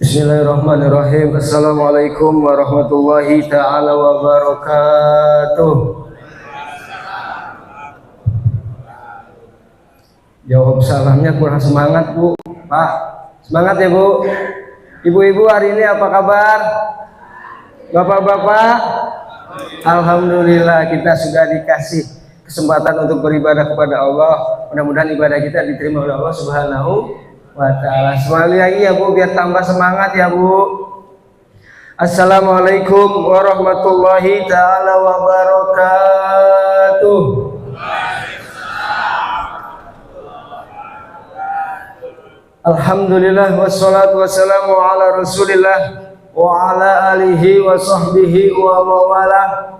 Bismillahirrahmanirrahim. Assalamualaikum warahmatullahi ta'ala wabarakatuh. Jawab salamnya kurang semangat, Bu. Pak, semangat ya, Bu. Ibu-ibu hari ini apa kabar? Bapak-bapak, alhamdulillah kita sudah dikasih kesempatan untuk beribadah kepada Allah. Mudah-mudahan ibadah kita diterima oleh Allah Subhanahu wa ta'ala. Sekali lagi ya, Bu, biar tambah semangat ya, Bu. Assalamualaikum warahmatullahi ta'ala wabarakatuh. Alhamdulillah wassalatu wassalamu ala Rasulillah wa ala alihi wa sahbihi wa mawalah.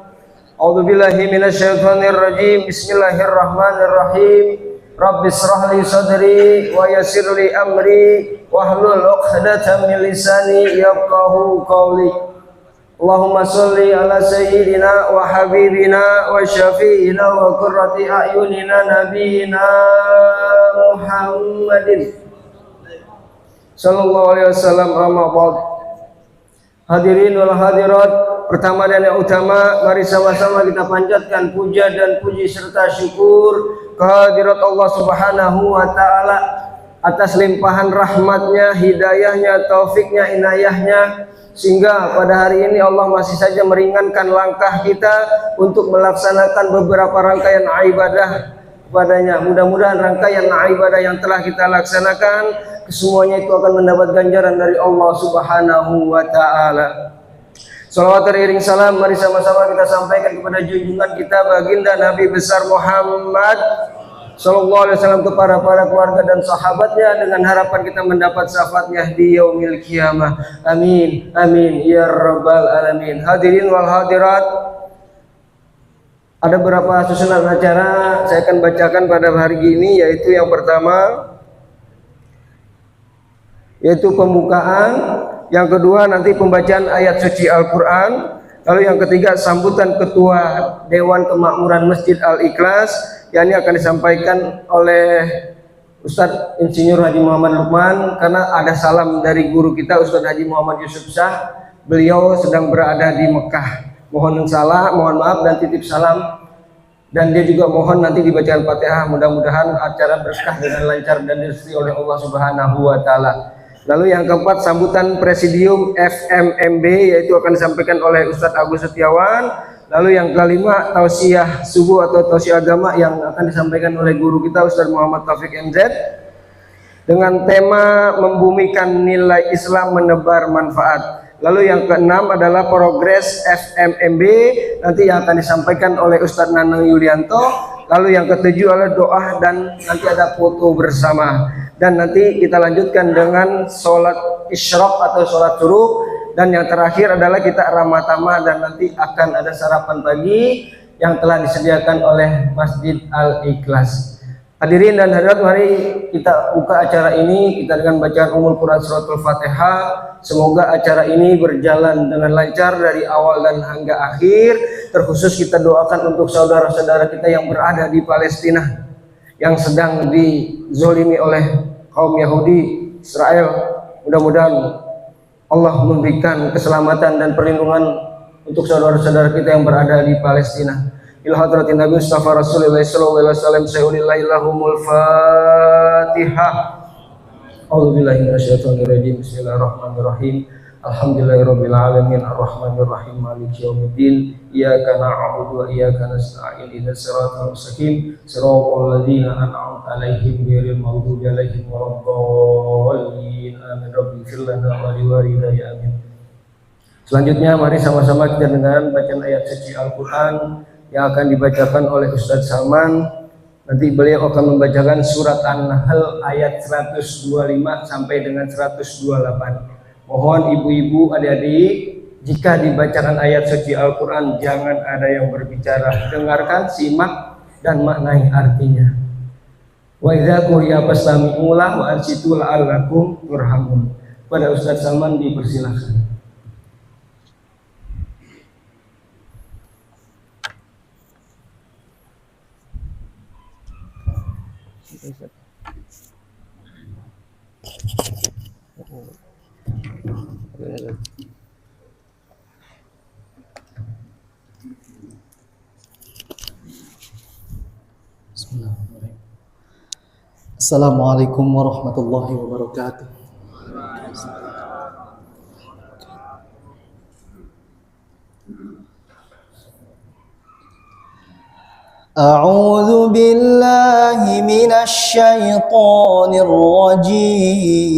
A'udzubillahi minasyaitonir rajim. Bismillahirrahmanirrahim. Rabbi shrah li sadri wa yassir li amri wahlul 'uqdatam min lisani yafqahu qawli. Allahumma shalli ala sayyidina wa habibina wa syafi'ina wa qurrati a'yunina nabiyyina Muhammadin sallallahu alaihi wasallam. Amma ba'd. Hadirin wal hadirat, pertama dan yang utama, mari sama-sama kita panjatkan puja dan puji serta syukur kehadirat Allah Subhanahu wa ta'ala atas limpahan rahmatnya, hidayahnya, taufiknya, inayahnya, sehingga pada hari ini Allah masih saja meringankan langkah kita untuk melaksanakan beberapa rangkaian ibadah padanya. Mudah-mudahan rangkaian ibadah yang telah kita laksanakan kesemuanya itu akan mendapat ganjaran dari Allah Subhanahu wa ta'ala. Salawat teriring salam mari sama-sama kita sampaikan kepada junjungan kita baginda Nabi besar Muhammad sallallahu alaihi wasallam, kepada para keluarga dan sahabatnya, dengan harapan kita mendapat syafaatnya di yaumil qiyamah. Amin amin ya rabbal alamin. Hadirin wal hadirat, ada beberapa susunan acara saya akan bacakan pada hari ini, yaitu yang pertama yaitu pembukaan, yang kedua nanti pembacaan ayat suci Al-Quran, lalu yang ketiga sambutan Ketua Dewan Kemakmuran Masjid Al-Ikhlas, yang ini akan disampaikan oleh Ustadz Insinyur Haji Muhammad Lukman, karena ada salam dari guru kita Ustadz Haji Muhammad Yusuf Shah. Beliau sedang berada di Mekah, mohon maaf dan titip salam, dan dia juga mohon nanti dibacakan Fatihah. Mudah-mudahan acara berkah dengan lancar dan direstui oleh Allah Subhanahu wa ta'ala. Lalu yang keempat sambutan Presidium FMMB, yaitu akan disampaikan oleh Ustadz Agus Setiawan. Lalu yang kelima tausiah subuh atau tausiah agama yang akan disampaikan oleh guru kita Ustadz Muhammad Taufik MZ, dengan tema membumikan nilai Islam menebar manfaat. Lalu yang keenam adalah progres FMMB, nanti yang akan disampaikan oleh Ustadz Nanang Yulianto. Lalu yang ketujuh adalah doa dan nanti ada foto bersama. Dan nanti kita lanjutkan dengan sholat isyraq atau sholat syuruk. Dan yang terakhir adalah kita ramatama, dan nanti akan ada sarapan pagi yang telah disediakan oleh Masjid Al-Ikhlas. Hadirin dan hadirat, mari kita buka acara ini kita dengan bacaan Ummul Quran Suratul Fatihah. Semoga acara ini berjalan dengan lancar dari awal dan hingga akhir. Terkhusus kita doakan untuk saudara-saudara kita yang berada di Palestina, yang sedang dizolimi oleh kaum Yahudi Israel. Mudah-mudahan Allah memberikan keselamatan dan perlindungan untuk saudara-saudara kita yang berada di Palestina. Ila hadratin Nabi Mustafa Rasulullah sallallahu alaihi wasallam, sayyidillahil Fatihah. A'udzubillahi minasyaitonir rajim. Bismillahirrahmanirrahim. Alhamdulillahirabbil alamin arrahmanir rahim maliki yaumiddin. Iyyaka na'budu wa iyyaka nasta'in. Ihdinas siratal mustaqim siratal ladzina an'amta 'alaihim ghairil maghdubi 'alaihim waladdallin. Amin. Rabbighfir lana wa liwalidayya amin. Selanjutnya mari sama-sama kita dengarkan bacaan ayat suci Al-Qur'an yang akan dibacakan oleh Ustadz Salman. Nanti beliau akan membacakan surat An-Nahl ayat 125 sampai dengan 128. Mohon ibu-ibu, adik-adik, jika dibacakan ayat suci Al-Quran jangan ada yang berbicara. Dengarkan, simak, dan maknai artinya. Wa idza quriya fastami'u lahu wa ansitu la'allakum turhamun. Pada Ustadz Salman dipersilakan. Bismillahirrahmanirrahim. Assalamualaikum warahmatullahi wabarakatuh. A'udzu billahi minasy syaithanir rajim.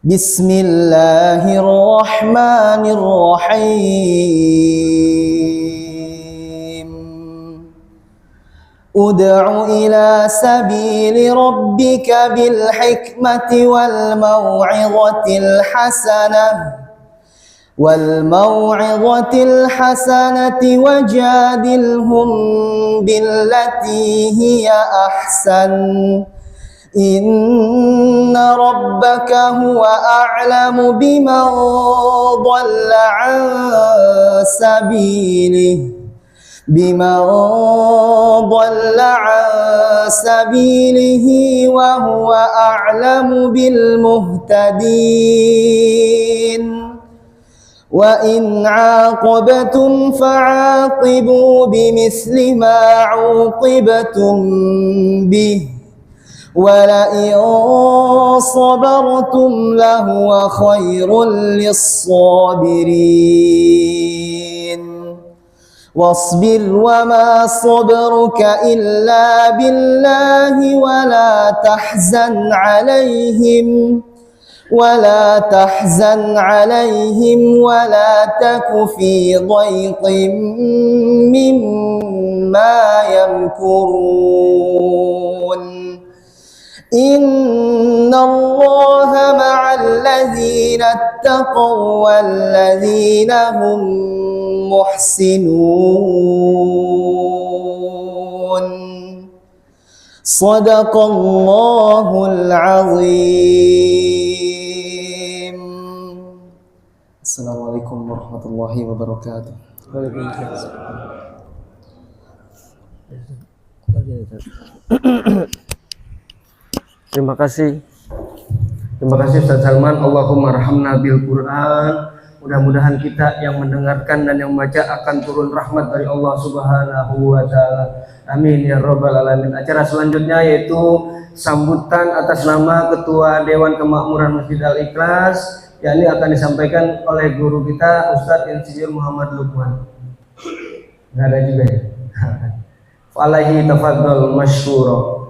Bismillahirrahmanirrahim. Ud'u ila sabili rabbika bil hikmati wal mau'izatil hasanah wajadilhum billati hiya ahsan. Inna rabbaka huwa a'lamu biman dhalla 'an sabilihi wa huwa a'lamu bil muhtadin. Wa in 'aqabtum fa'aqibu bimithli ma 'uqibtum bih wa la in sabartum lahuwa khairul lis-sabirin. Wasbir wa ma sabruka illa billahi wa la tahzan 'alaihim ولا تك في ضيق مما يمكرون. إن الله مع الذين اتقوا والذين هم محسنون. صدق الله العظيم. Assalamualaikum warahmatullahi wabarakatuh. Terima kasih Ustaz Salman. Allahumma rahamna bil Quran. Mudah-mudahan kita yang mendengarkan dan yang membaca akan turun rahmat dari Allah Subhanahu wa taala. Amin ya rabbal alamin. Acara selanjutnya yaitu sambutan atas nama Ketua Dewan Kemakmuran Masjid Al-Ikhlas, yang ini akan disampaikan oleh guru kita Ustadz Insinyur Muhammad Lukman. Nggak ada juga ya? Alaihi tafadhol masyhura.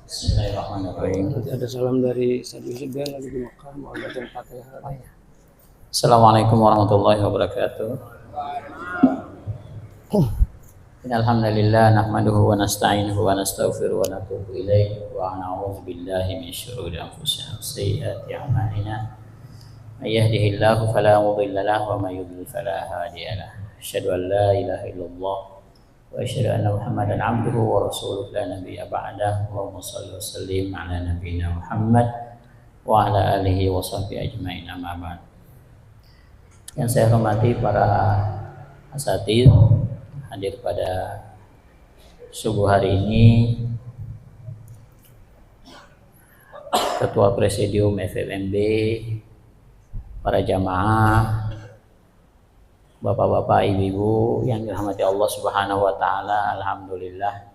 Bismillahirrahmanirrahim. Nanti ada salam dari Ustaz Yusuf dia lagi di Mekah mau baca Fatihah. Assalamualaikum warahmatullahi wabarakatuh. Alhamdulillah nahmaduhu wa nasta'inuhu wa nastaghfiruhu wa natubu ilaihi wa na'udzu billahi min syururi anfusina wa sayyiati a'malina. May yahdihillahu fala mudilla lahu wa may yudlil fala hadiya lahu. Asyhadu an la ilaha illallah wa asyhadu anna Muhammadan 'abduhu wa rasuluhu la nabiyya ba'dahu. Allahumma shalli wa sallim ala nabiyyina Muhammad wa ala alihi wa sahbihi ajmain, amma ba'd. Yang saya hormati para asatidz hadir pada subuh hari ini, Ketua Presidium FMMB, para jamaah, bapak-bapak, ibu-ibu yang dirahmati Allah Subhanahu wa taala. Alhamdulillah,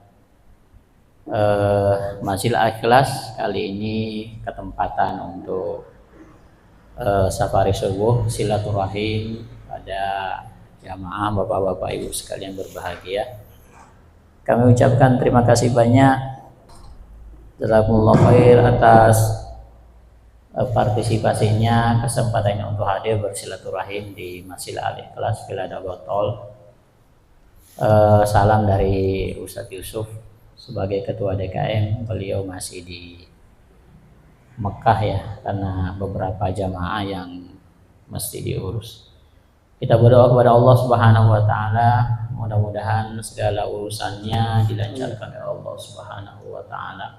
Masjid Al-Ikhlas kali ini ketempatan untuk safari subuh silaturahim pada jamaah, bapak-bapak, ibu sekalian berbahagia. Kami ucapkan terima kasih banyak, jazakumullah khair atas partisipasinya, kesempatannya untuk hadir bersilaturahim di Masjid Al-Ikhlas Vilada Botol. Salam dari Ustadz Yusuf sebagai Ketua DKM. Beliau masih di Mekah ya, karena beberapa jamaah yang mesti diurus. Kita berdoa kepada Allah Subhanahu wa taala, mudah-mudahan segala urusannya dilancarkan oleh Allah Subhanahu wa taala.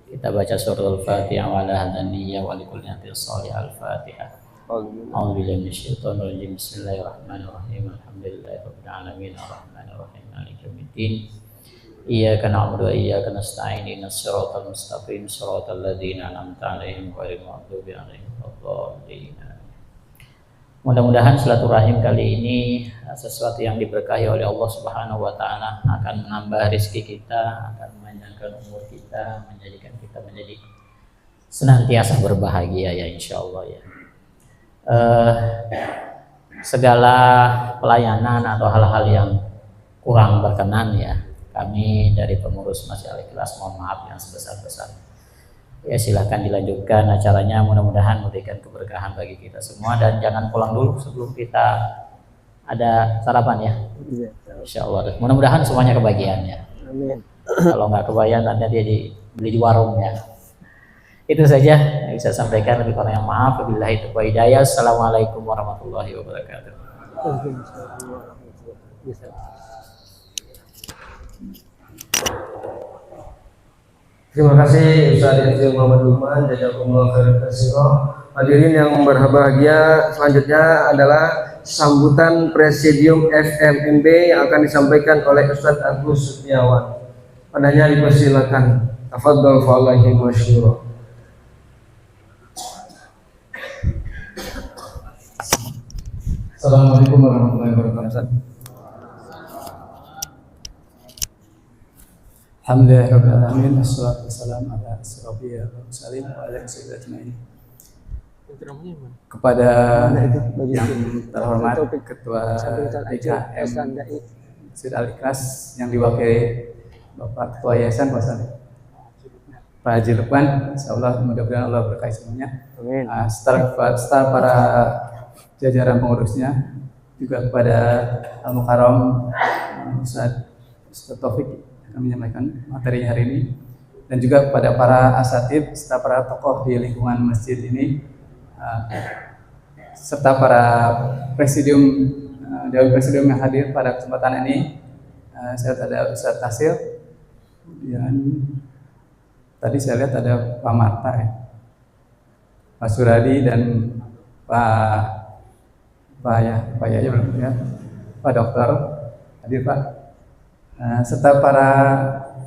Kita baca surah Al-Fatihah wa la hadaniyya wa likulli nabiy shalih Al-Fatihah. A'udzubillahi minasyaitonir rajim. Bismillahirrahmanirrahim. Alhamdulillahirabbil alamin arrahmanir rahim maliki yaumiddin. Iyyaka na'budu wa iyyaka nasta'in ihdinas siratal mustaqim siratal ladzina an'amta 'alaihim ghairil maghdubi 'alaihim waladdallin. Mudah-mudahan silaturahim kali ini sesuatu yang diberkahi oleh Allah Subhanahu wa taala, akan menambah rezeki kita, akan memanjangkan umur kita, menjadikan kita menjadi senantiasa berbahagia ya insyaallah ya. Segala pelayanan atau hal-hal yang kurang berkenan ya, kami dari pengurus Masjid Al-Ikhlas mohon maaf yang sebesar-besarnya. Ya silahkan dilanjutkan acaranya, mudah-mudahan memberikan keberkahan bagi kita semua, dan jangan pulang dulu sebelum kita ada sarapan ya. Insya Allah. Mudah-mudahan semuanya kebagian ya. Amin. Kalau nggak kebagian nanti dia beli di warung ya. Itu saja yang bisa sampaikan, lebih kurang yang maaf. Wabillahi taufiq wal hidayah. Assalamualaikum warahmatullahi wabarakatuh. Terima kasih Ustaz Yazid Muhammad Lukman, jazakumullah khairan katsira. Hadirin yang berbahagia, selanjutnya adalah sambutan Presidium FMMB yang akan disampaikan oleh Ustaz Agus Setiawan. Padanya dipersilakan. Tafadhol fa'alaihi masyura. Assalamualaikum warahmatullahi wabarakatuh. Alhamdulillahirrahmanirrahim. Wassalatu wassalamu ala asyrofil mursalin wa ala alihi ajmain. Kepada yang terhormat Ketua DKM Masjid Al-Ikhlas yang diwakili Bapak Ketua Yayasan Pak Haji Lukman, insyaallah mudah-mudahan Allah berkahi semuanya. Amin. Serta para jajaran pengurusnya, juga kepada Al-Mukarram Ustaz Taufik kami menyampaikan materi hari ini, dan juga kepada para asatid serta para tokoh di lingkungan masjid ini, serta para presidium dewan presidium yang hadir pada kesempatan ini. Saya ada Ustaz Tasil, dan tadi saya lihat ada Pak Marta ya, Pak Suradi, dan Pak Yaya belum ya, Pak Dokter hadir Pak. Serta para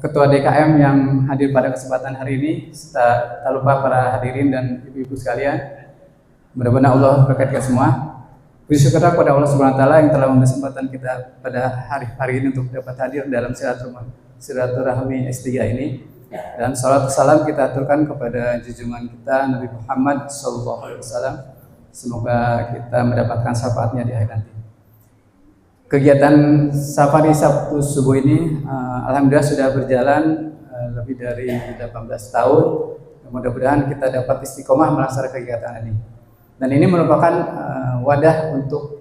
ketua DKM yang hadir pada kesempatan hari ini, serta tak lupa para hadirin dan ibu-ibu sekalian. Mudah-mudahan Allah berkati semua. Puji syukur kepada Allah Subhanahu wa taala yang telah memberi kesempatan kita pada hari ini untuk dapat hadir dalam silaturahmi S3 ini. Dan salat salam kita aturkan kepada junjungan kita Nabi Muhammad SAW. Semoga kita mendapatkan syafaatnya di akhir nanti. Kegiatan safari Sabtu subuh ini alhamdulillah sudah berjalan lebih dari 18 tahun. Mudah-mudahan kita dapat istiqomah melaksanakan kegiatan ini. Dan ini merupakan wadah untuk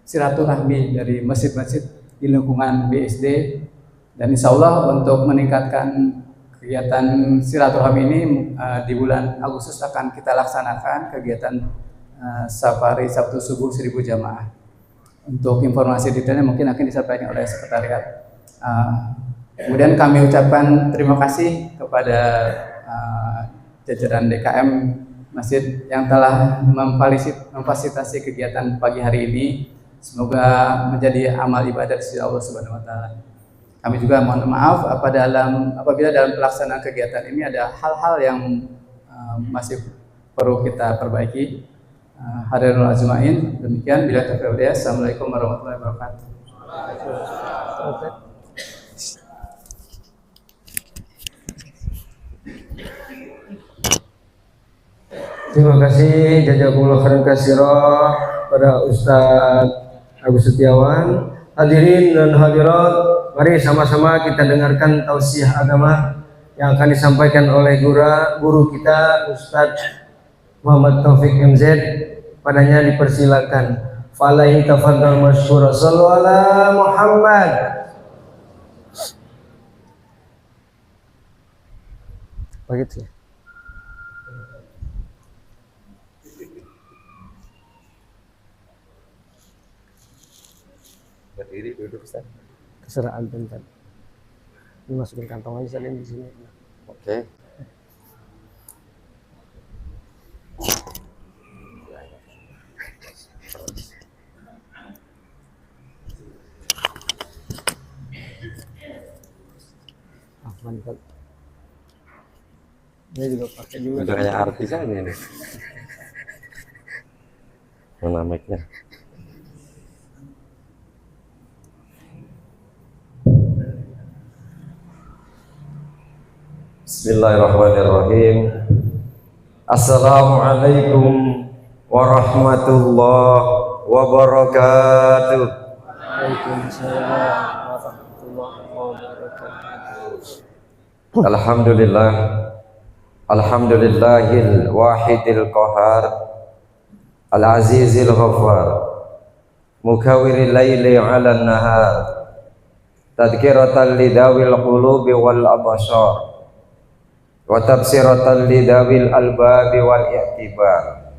silaturahmi dari masjid-masjid di lingkungan BSD, dan insya Allah untuk meningkatkan kegiatan silaturahmi ini di bulan Agustus akan kita laksanakan kegiatan safari Sabtu subuh 1000 jamaah. Untuk informasi detailnya mungkin akan disampaikan oleh sekretariat. Kemudian kami ucapkan terima kasih kepada jajaran DKM Masjid yang telah memfasilitasi kegiatan pagi hari ini. Semoga menjadi amal ibadah di sisi Allah Subhanahu wa taala. Kami juga mohon maaf apabila dalam pelaksanaan kegiatan ini ada hal-hal yang masih perlu kita perbaiki. Hadirul ajmain, demikian bila taufiq. Assalamualaikum warahmatullahi wabarakatuh. Terima kasih jazakumullah khairan katsira pada Ustaz Agus Setiawan. Hadirin dan hadirat, mari sama-sama kita dengarkan tausiah agama yang akan disampaikan oleh guru kita Ustaz Muhammad Taufik MZ. Padanya dipersilakan. Falaihi tafadhal masyhura. Shallu ala Muhammad. Begitu ya. Berdiri duduk Ustaz. Terserah antum kan. Dimasukin kantong aja salin di sini. Oke. Ustaz. Ini juga pakai juga. Udah kayak artis aja ini. Mana mic-nya? Bismillahirrahmanirrahim. Assalamualaikum warahmatullahi wabarakatuh. Waalaikumsalam warahmatullahi wabarakatuh. Alhamdulillah. Alhamdulillahil wahidil qahar, al-azizil ghaffar, mukawwiril laili 'alan nahar, tadhkiratan lidawil qulubi wal absar, wa tafsiratan lidawil albabi wal i'tibar.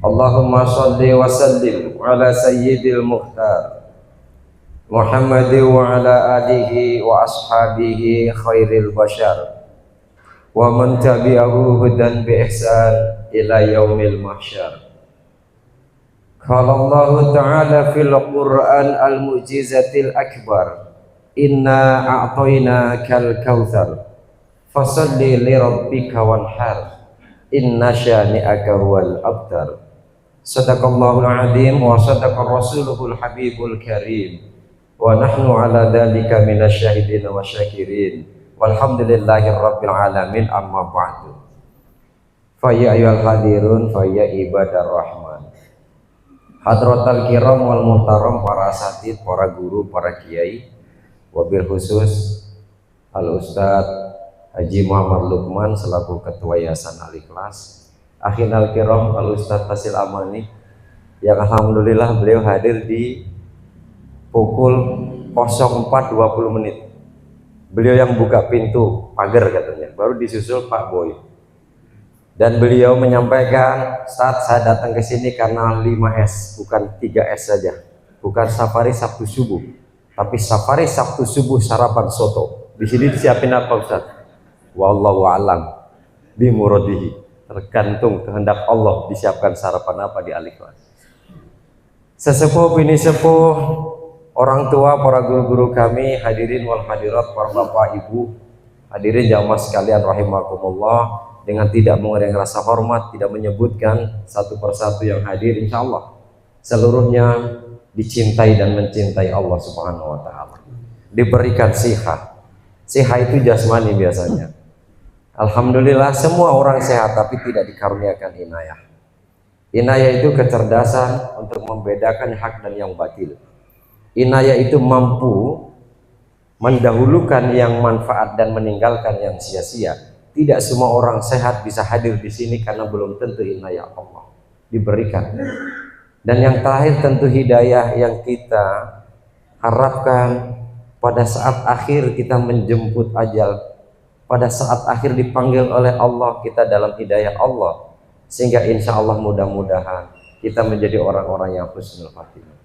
Allahumma shalli wa sallim ala sayyidil mukhtar Muhammadin wa ala alihi wa ashabihi khairil bashar wa man tabi'ahu hudan bi ihsan ila yaumil mahsyar. Qala Allah ta'ala fil Qur'an al-mu'jizatil akbar, inna a'tainakal kautsar fasalli li rabbika wanhar, inna syani'aka huwal abtar. Sadaqallahul azim wa sadaqar rasuluhul habibul karim, wa nahnu ala dzalika minasyahidin wa syakirin. Walhamdulillahi rabbil alamin, amma ba'du. Fa ya ayyuhal hadirun, fa ya ibadar rahman, hadratal kiram wal muhtaram, para asatid, para guru, para kiai, wabil khusus al Ustadz Haji Muhammad Lukman selaku Ketua Yayasan Al-Ikhlas, akhinal kiram al Ustadz Fasil Amani yang alhamdulillah beliau hadir di pukul 04.20. Beliau yang buka pintu pagar katanya, baru disusul Pak Boy. Dan beliau menyampaikan, saat saya datang ke sini karena 5S, bukan 3S saja. Bukan safari Sabtu subuh, tapi safari Sabtu subuh sarapan soto. Di sini disiapin apa Ustaz? Wallahu a'lam bimuradihi. Tergantung kehendak Allah disiapkan sarapan apa di Al-Ikhlas. Sesepuh bini sepuh, orang tua, para guru-guru kami, hadirin wal hadirat, para bapak ibu, hadirin jamaah sekalian rahimakumullah, dengan tidak mengurangi rasa hormat, tidak menyebutkan satu persatu yang hadir, insya Allah seluruhnya dicintai dan mencintai Allah Subhanahu wa ta'ala, diberikan sihat. Sihat itu jasmani biasanya. Alhamdulillah semua orang sehat, tapi tidak dikaruniakan inayah. Inayah itu kecerdasan untuk membedakan hak dan yang batil. Inayah itu mampu mendahulukan yang manfaat dan meninggalkan yang sia-sia. Tidak semua orang sehat bisa hadir di sini karena belum tentu inayah Allah diberikan. Dan yang terakhir tentu hidayah yang kita harapkan pada saat akhir kita menjemput ajal, pada saat akhir dipanggil oleh Allah, kita dalam hidayah Allah, sehingga insya Allah mudah-mudahan kita menjadi orang-orang yang husnul khatimah.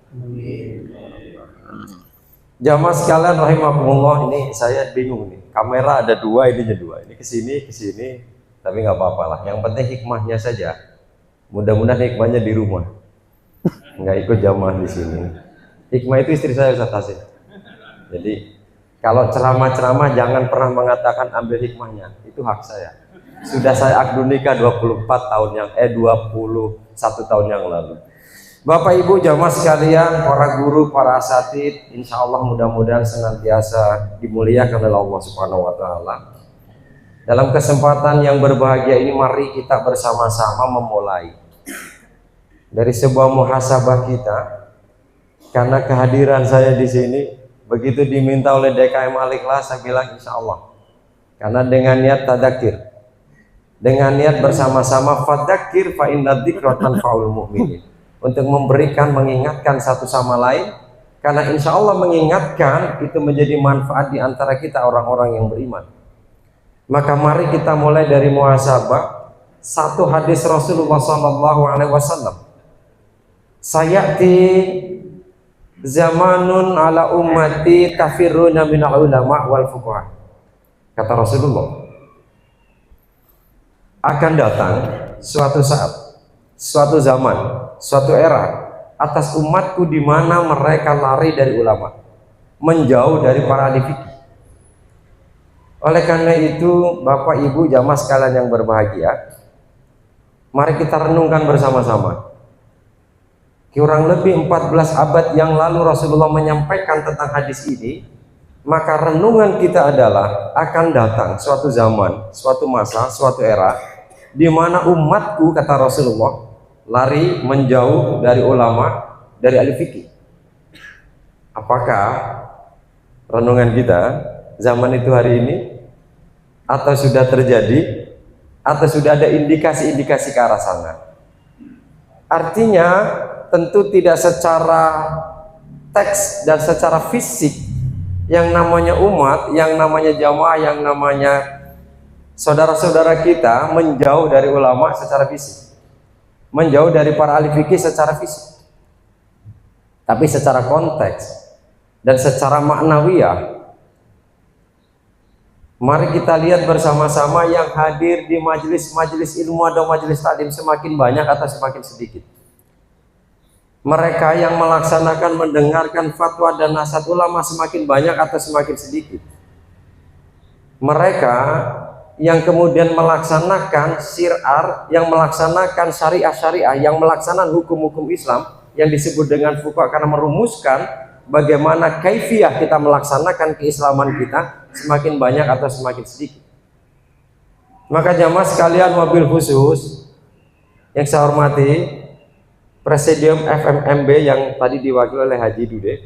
Jamaah sekalian rahimakumullah, ini saya bingung nih, kamera ada dua, ininya dua, ini ke sini, tapi nggak apa-apa lah. Yang penting hikmahnya saja. Mudah-mudahan hikmahnya di rumah, nggak ikut jamaah di sini. Hikmah itu istri saya, Ustaz Hasim. Jadi kalau ceramah-ceramah jangan pernah mengatakan ambil hikmahnya, itu hak saya. Sudah saya akdu nikah 21 tahun yang lalu. Bapak Ibu jamaah sekalian, para guru, para asatid, insya Allah mudah-mudahan senantiasa dimuliakan oleh Allah Subhanahu wa ta'ala. Dalam kesempatan yang berbahagia ini, mari kita bersama-sama memulai dari sebuah muhasabah kita. Karena kehadiran saya di sini, begitu diminta oleh DKM Al-Ikhlas, saya bilang insya Allah. Karena dengan niat tadzakir, dengan niat bersama-sama, fadzakir fa inna dzikra tanfa'ul mu'minin, untuk memberikan, mengingatkan satu sama lain, karena insya Allah mengingatkan itu menjadi manfaat di antara kita orang-orang yang beriman. Maka mari kita mulai dari muhasabah satu hadis Rasulullah SAW. Sayati zamanun ala ummati kafiruna minal ulama wal fuqaha. Kata Rasulullah, akan datang suatu saat, suatu zaman, suatu era atas umatku di mana mereka lari dari ulama, menjauh dari para ahli fikih. Oleh karena itu, Bapak Ibu jamaah sekalian yang berbahagia, mari kita renungkan bersama-sama. Kurang lebih 14 abad yang lalu Rasulullah menyampaikan tentang hadis ini, maka renungan kita adalah akan datang suatu zaman, suatu masa, suatu era di mana umatku, kata Rasulullah, lari menjauh dari ulama, dari ahli fikih. Apakah renungan kita zaman itu hari ini, atau sudah terjadi, atau sudah ada indikasi-indikasi ke arah sana? Artinya tentu tidak secara teks dan secara fisik yang namanya umat, yang namanya jamaah, yang namanya saudara-saudara kita menjauh dari ulama secara fisik, menjauh dari para ahli fikih secara fisik, tapi secara konteks dan secara maknawiyah. Mari kita lihat bersama-sama yang hadir di majelis-majelis ilmu atau majelis taklim semakin banyak atau semakin sedikit. Mereka yang melaksanakan, mendengarkan fatwa dan nasihat ulama semakin banyak atau semakin sedikit. Mereka yang kemudian melaksanakan syiar, yang melaksanakan syariah-syariah, yang melaksanakan hukum-hukum Islam yang disebut dengan fuqaha, karena merumuskan bagaimana kaifiyah kita melaksanakan keislaman kita, semakin banyak atau semakin sedikit. Maka jamaah sekalian, wabil khusus yang saya hormati Presidium FMMB yang tadi diwakili oleh Haji Dude,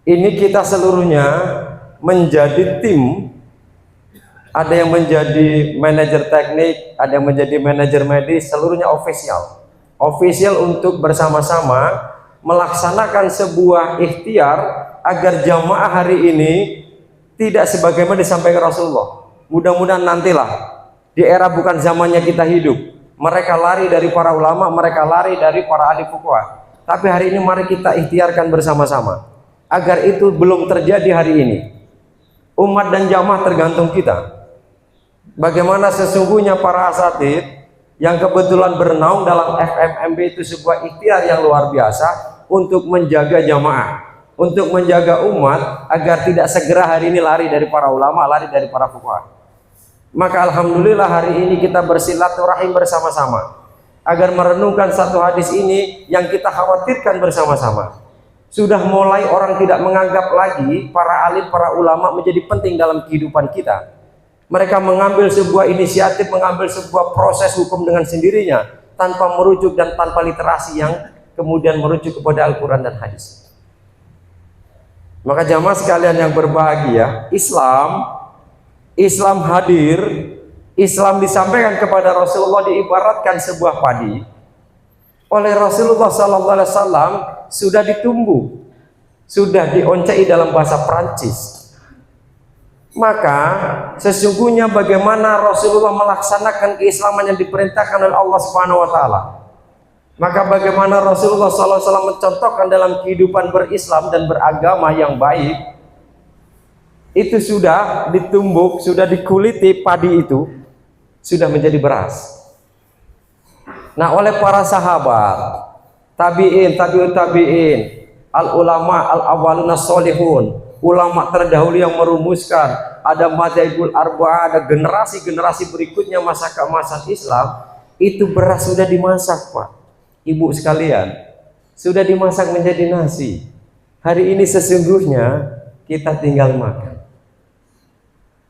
ini kita seluruhnya menjadi tim. Ada yang menjadi manajer teknik, ada yang menjadi manajer medis, seluruhnya official untuk bersama-sama melaksanakan sebuah ikhtiar agar jamaah hari ini tidak sebagaimana disampaikan Rasulullah. Mudah-mudahan nantilah di era bukan zamannya kita hidup, mereka lari dari para ulama, mereka lari dari para ahli fuqaha. Tapi hari ini mari kita ikhtiarkan bersama-sama agar itu belum terjadi hari ini. Umat dan jamaah tergantung kita. Bagaimana sesungguhnya para asatid yang kebetulan bernaung dalam FMMB itu sebuah ikhtiar yang luar biasa untuk menjaga jamaah, untuk menjaga umat agar tidak segera hari ini lari dari para ulama, lari dari para fuqaha. Maka alhamdulillah hari ini kita bersilaturahim bersama-sama agar merenungkan satu hadis ini yang kita khawatirkan bersama-sama. Sudah mulai orang tidak menganggap lagi para alim, para ulama menjadi penting dalam kehidupan kita. Mereka mengambil sebuah inisiatif, mengambil sebuah proses hukum dengan sendirinya tanpa merujuk dan tanpa literasi yang kemudian merujuk kepada Al-Quran dan hadis. Maka jamaah sekalian yang berbahagia, Islam hadir, Islam disampaikan kepada Rasulullah diibaratkan sebuah padi. Oleh Rasulullah SAW sudah ditumbuh, sudah dioncai dalam bahasa Prancis. Maka sesungguhnya bagaimana Rasulullah melaksanakan keislaman yang diperintahkan oleh Allah Subhanahu wa taala. Maka bagaimana Rasulullah SAW mencontohkan dalam kehidupan berislam dan beragama yang baik, itu sudah ditumbuk, sudah dikuliti padi itu, sudah menjadi beras. Nah, oleh para sahabat, tabi'in, tabi'ut tabi'in, al-ulama al-awwaluna sholihun, ulama terdahulu yang merumuskan, ada madzhabul arba'ah, ada generasi-generasi berikutnya masyarakat Islam, itu beras sudah dimasak, Pak. Ibu sekalian, sudah dimasak menjadi nasi. Hari ini sesungguhnya kita tinggal makan.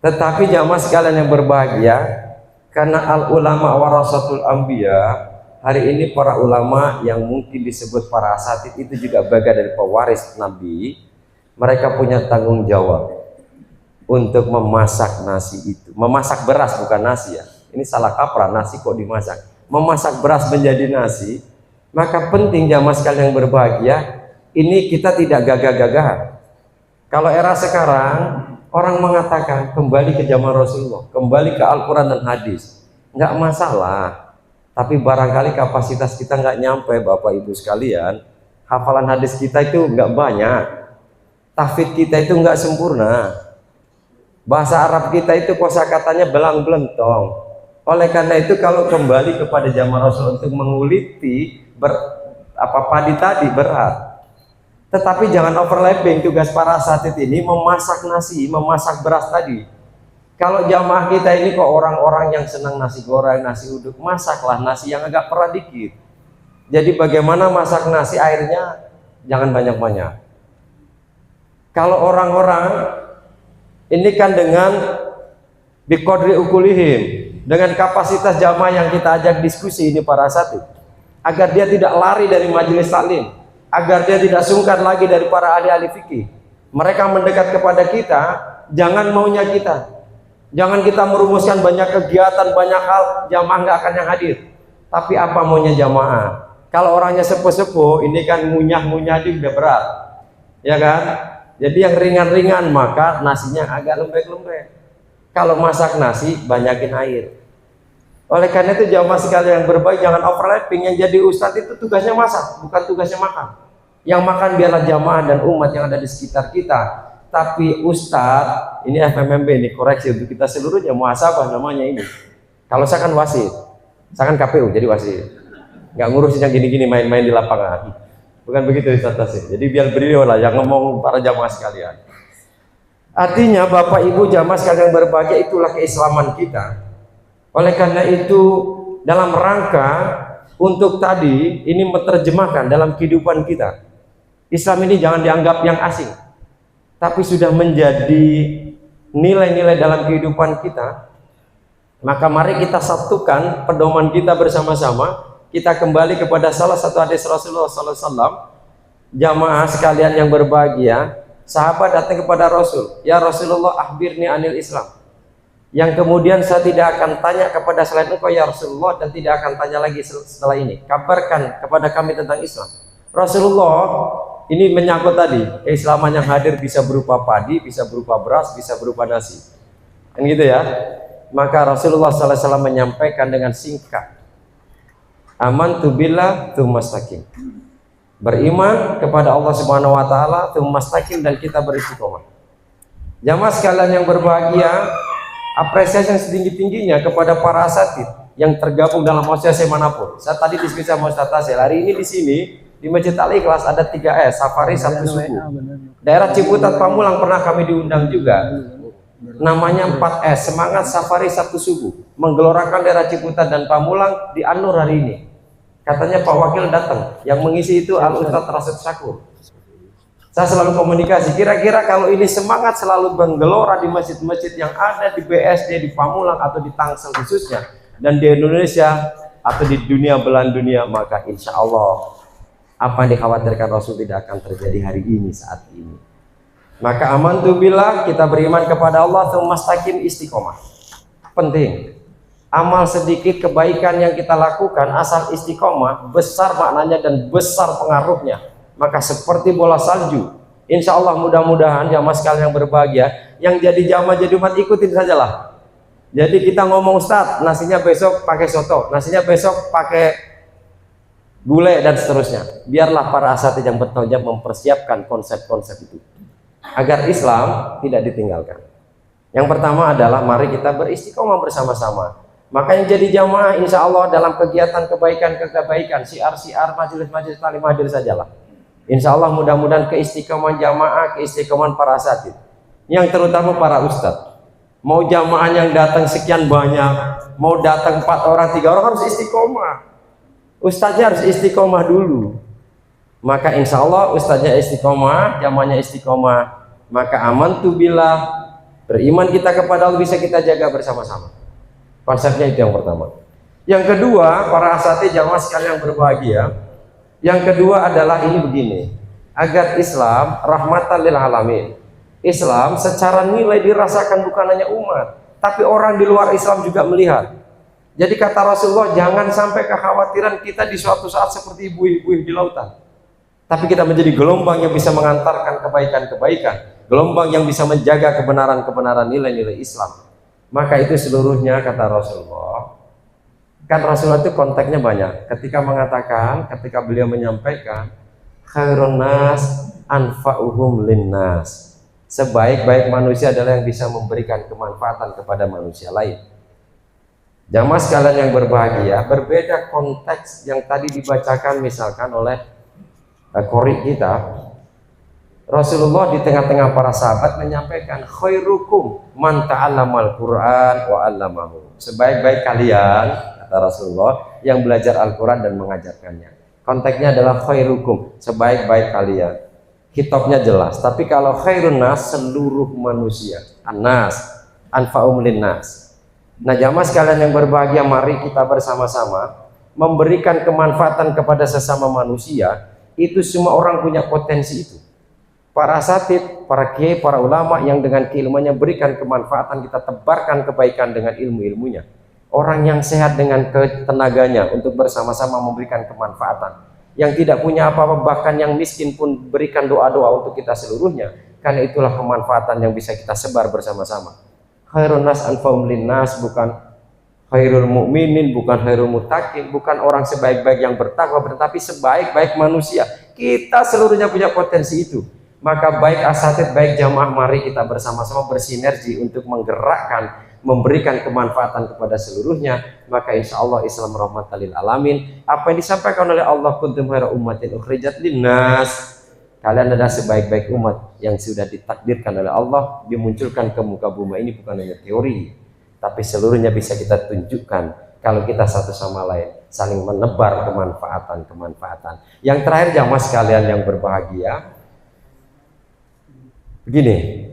Tetapi jamaah sekalian yang berbahagia, karena al-ulama warasatul anbiya, hari ini para ulama yang mungkin disebut para asatid itu juga bagian dari pewaris Nabi. Mereka punya tanggung jawab untuk memasak nasi itu. Memasak beras, bukan nasi ya. Ini salah kaprah, nasi kok dimasak. Memasak beras menjadi nasi. Maka penting jamaah sekalian yang berbahagia, ini kita tidak gagah-gagahan. Kalau era sekarang, orang mengatakan kembali ke zaman Rasulullah, kembali ke Al-Quran dan hadis. Nggak masalah. Tapi barangkali kapasitas kita nggak nyampe, Bapak Ibu sekalian. Hafalan hadis kita itu nggak banyak. Tahfidz kita itu nggak sempurna. Bahasa Arab kita itu kosakatanya belang-belentong. Oleh karena itu kalau kembali kepada zaman Rasul untuk menguliti padi tadi berat. Tetapi jangan overlapping tugas para asatid ini memasak nasi, memasak beras tadi. Kalau jamaah kita ini kok orang-orang yang senang nasi goreng, nasi uduk, masaklah nasi yang agak perah dikit. Jadi bagaimana masak nasi, airnya jangan banyak-banyak. Kalau orang-orang ini kan dengan biqadri ukulihim, dengan kapasitas jamaah yang kita ajak diskusi ini para asatid, agar dia tidak lari dari majelis taklim, agar dia tidak sungkan lagi dari para ahli-ahli fikih. Mereka mendekat kepada kita, jangan maunya kita. Jangan kita merumuskan banyak kegiatan, banyak hal, jamaah nggak akan yang hadir. Tapi apa maunya jamaah? Kalau orangnya sepuh-sepuh, ini kan ngunyah-ngunyah juga udah berat, ya kan? Jadi yang ringan-ringan, maka nasinya agak lembek-lembek. Kalau masak nasi, banyakin air. Oleh karena itu jamaah sekalian yang berbaik, jangan overlapping. Yang jadi ustadz itu tugasnya masak, bukan tugasnya makan. Yang makan biarlah jamaah dan umat yang ada di sekitar kita. Tapi ustadz, ini FMMB ini koreksi untuk kita seluruhnya, muhasabah namanya ini. Kalau saya kan wasit, saya kan KPU jadi wasit, nggak ngurusin yang gini-gini main-main di lapangan. Bukan begitu Ustadz. Jadi biar beliau lah yang ngomong para jamaah sekalian. Artinya Bapak Ibu jamaah sekalian berbahagia, itulah keislaman kita. Oleh karena itu dalam rangka untuk tadi ini menerjemahkan dalam kehidupan kita, Islam ini jangan dianggap yang asing, tapi sudah menjadi nilai-nilai dalam kehidupan kita. Maka mari kita satukan pedoman kita bersama-sama. Kita kembali kepada salah satu hadis Rasulullah SAW. Jamaah sekalian yang berbahagia, sahabat datang kepada Rasul, ya Rasulullah, akhbirni anil Islam. Yang kemudian saya tidak akan tanya kepada selain engkau ya Rasulullah, dan tidak akan tanya lagi setelah ini. Kabarkan kepada kami tentang Islam. Rasulullah, ini menyangkut tadi keislaman yang hadir bisa berupa padi, bisa berupa beras, bisa berupa nasi, kan gitu ya. Maka Rasulullah SAW menyampaikan dengan singkat, amantu billah tsumma istaqim. Beriman kepada Allah Subhanahu wa taala, tsumma istaqim, dan kita beristiqomah. Jamaah sekalian yang berbahagia, apresiasi yang setinggi-tingginya kepada para asatid yang tergabung dalam asosiasi manapun. Saya tadi diskusi sama Ustaz Tasel, hari ini di sini di Masjid Al-Ikhlas ada 3S, Safari Sabtu Subuh. Daerah Ciputat Pamulang pernah kami diundang juga. Namanya 4S, Semangat Safari Sabtu Subuh. Menggelorakan daerah Ciputat dan Pamulang di An-Nur hari ini. Katanya Pak Wakil datang, yang mengisi itu Al-Ustadz Rasid Syakur. Saya selalu komunikasi, kira-kira kalau ini semangat selalu menggelora di masjid-masjid yang ada di BSD, di Pamulang atau di Tangsel khususnya, dan di Indonesia atau di dunia belahan dunia, maka insya Allah apa yang dikhawatirkan Rasul tidak akan terjadi hari ini, saat ini. Maka amantu billah, kita beriman kepada Allah, tsumma istaqim, istiqomah. Penting. Amal sedikit kebaikan yang kita lakukan asal istiqomah, besar maknanya dan besar pengaruhnya. Maka seperti bola salju, insya Allah mudah-mudahan jamaah sekalian yang berbahagia, yang jadi jamaah jadi umat ikutin sajalah. Jadi kita ngomong Ustaz, nasinya besok pakai soto, nasinya besok pakai gulai dan seterusnya. Biarlah para asatid yang bertanggung jawab mempersiapkan konsep-konsep itu agar Islam tidak ditinggalkan. Yang pertama adalah mari kita beristiqomah bersama-sama. Maka yang jadi jamaah insya Allah dalam kegiatan kebaikan, siar-siar, majelis-majelis taklim hadir sajalah. Insya Allah mudah-mudahan keistiqomahan jamaah, keistiqomahan para asatid, yang terutama para ustadz. Mau jamaah yang datang sekian banyak, mau datang 4 orang, 3 orang, harus istiqomah. Ustadznya harus istiqomah dulu. Maka insya Allah ustadznya istiqomah, jamaahnya istiqomah. Maka amantu billah, beriman kita kepada Allah bisa kita jaga bersama-sama. Konsepnya itu yang pertama. Yang kedua, para asatid jamaah sekalian yang berbahagia, yang kedua adalah ini begini, agar Islam rahmatan lil alamin. Islam secara nilai dirasakan bukan hanya umat, tapi orang di luar Islam juga melihat. Jadi kata Rasulullah, jangan sampai kekhawatiran kita di suatu saat seperti buih-buih di lautan, tapi kita menjadi gelombang yang bisa mengantarkan kebaikan-kebaikan, gelombang yang bisa menjaga kebenaran-kebenaran nilai-nilai Islam. Maka itu seluruhnya kata Rasulullah. Kan Rasulullah itu konteksnya banyak. Ketika mengatakan, ketika beliau menyampaikan, khairun nas anfa'uhum linnas. Sebaik-baik manusia adalah yang bisa memberikan kemanfaatan kepada manusia lain. Jamaah sekalian yang berbahagia, berbeda konteks yang tadi dibacakan misalkan oleh qori kita. Rasulullah di tengah-tengah para sahabat menyampaikan, khairukum man ta'allamal Qur'an wa 'allamahu. Sebaik-baik kalian, kata Rasulullah, yang belajar Al-Qur'an dan mengajarkannya. Konteksnya adalah khairukum, sebaik-baik kalian. Khitabnya jelas. Tapi kalau khairun nas, seluruh manusia. An-nas, anfa'um linnas. Nah, jamaah sekalian yang berbahagia, mari kita bersama-sama memberikan kemanfaatan kepada sesama manusia. Itu semua orang punya potensi itu. Para asatid, para kiai, para ulama yang dengan keilmuannya berikan kemanfaatan, kita tebarkan kebaikan dengan ilmu-ilmunya. Orang yang sehat dengan tenaganya untuk bersama-sama memberikan kemanfaatan. Yang tidak punya apa-apa, bahkan yang miskin pun berikan doa-doa untuk kita seluruhnya. Karena itulah kemanfaatan yang bisa kita sebar bersama-sama. Khairun nas anfa'um linnas, bukan khairul mu'minin, bukan khairul muttaqin, bukan orang sebaik-baik yang bertakwa, tetapi sebaik-baik manusia. Kita seluruhnya punya potensi itu. Maka baik asatid, baik jamaah, mari kita bersama-sama bersinergi untuk menggerakkan, memberikan kemanfaatan kepada seluruhnya. Maka insya Allah Islam rahmatan lil alamin. Apa yang disampaikan oleh Allah, kuntum khaira ummatin ukhrijat linnas, kalian adalah sebaik-baik umat yang sudah ditakdirkan oleh Allah dimunculkan ke muka bumi ini, bukan hanya teori, tapi seluruhnya bisa kita tunjukkan kalau kita satu sama lain saling menebar kemanfaatan. Yang terakhir jamaah sekalian yang berbahagia, begini,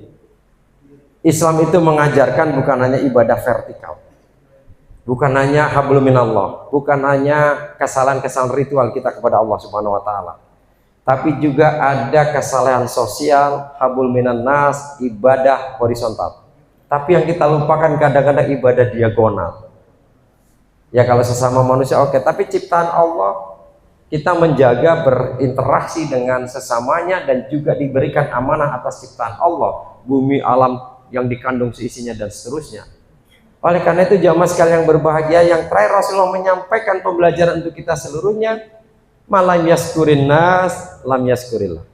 Islam itu mengajarkan bukan hanya ibadah vertikal, bukan hanya hablum minallah, bukan hanya kesalahan-kesalahan ritual kita kepada Allah Subhanahu wa taala, tapi juga ada kesalahan sosial, hablum minan nas, ibadah horizontal. Tapi yang kita lupakan kadang-kadang ibadah diagonal. Ya kalau sesama manusia oke, tapi ciptaan Allah kita menjaga berinteraksi dengan sesamanya dan juga diberikan amanah atas ciptaan Allah, bumi, alam yang dikandung seisinya dan seterusnya. Oleh karena itu jamaah sekalian yang berbahagia, yang terakhir Rasulullah menyampaikan pembelajaran untuk kita seluruhnya, malam yaskurin nas lam yaskurillah.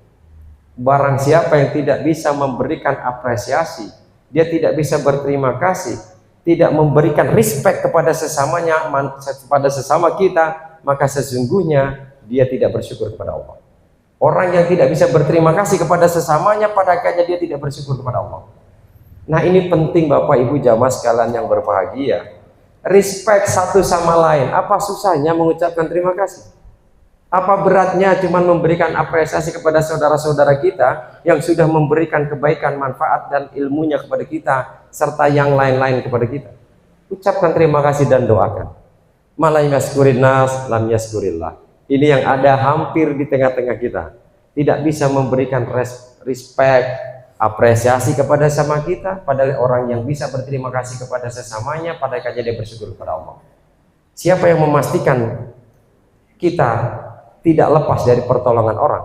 Barang siapa yang tidak bisa memberikan apresiasi, dia tidak bisa berterima kasih, tidak memberikan respect kepada sesamanya, kepada sesama kita, maka sesungguhnya dia tidak bersyukur kepada Allah. Orang yang tidak bisa berterima kasih kepada sesamanya, pada akhirnya dia tidak bersyukur kepada Allah. Nah ini penting Bapak Ibu jamaah sekalian yang berbahagia. Respect satu sama lain. Apa susahnya mengucapkan terima kasih? Apa beratnya cuma memberikan apresiasi kepada saudara-saudara kita yang sudah memberikan kebaikan, manfaat dan ilmunya kepada kita, serta yang lain-lain kepada kita? Ucapkan terima kasih dan doakan. Malam yaskurin nas lam yaskurillah. Ini yang ada hampir di tengah-tengah kita. Tidak bisa memberikan respect, apresiasi kepada sama kita, padahal orang yang bisa berterima kasih kepada sesamanya, pada akhirnya dia bersyukur kepada Allah. Siapa yang memastikan kita tidak lepas dari pertolongan orang?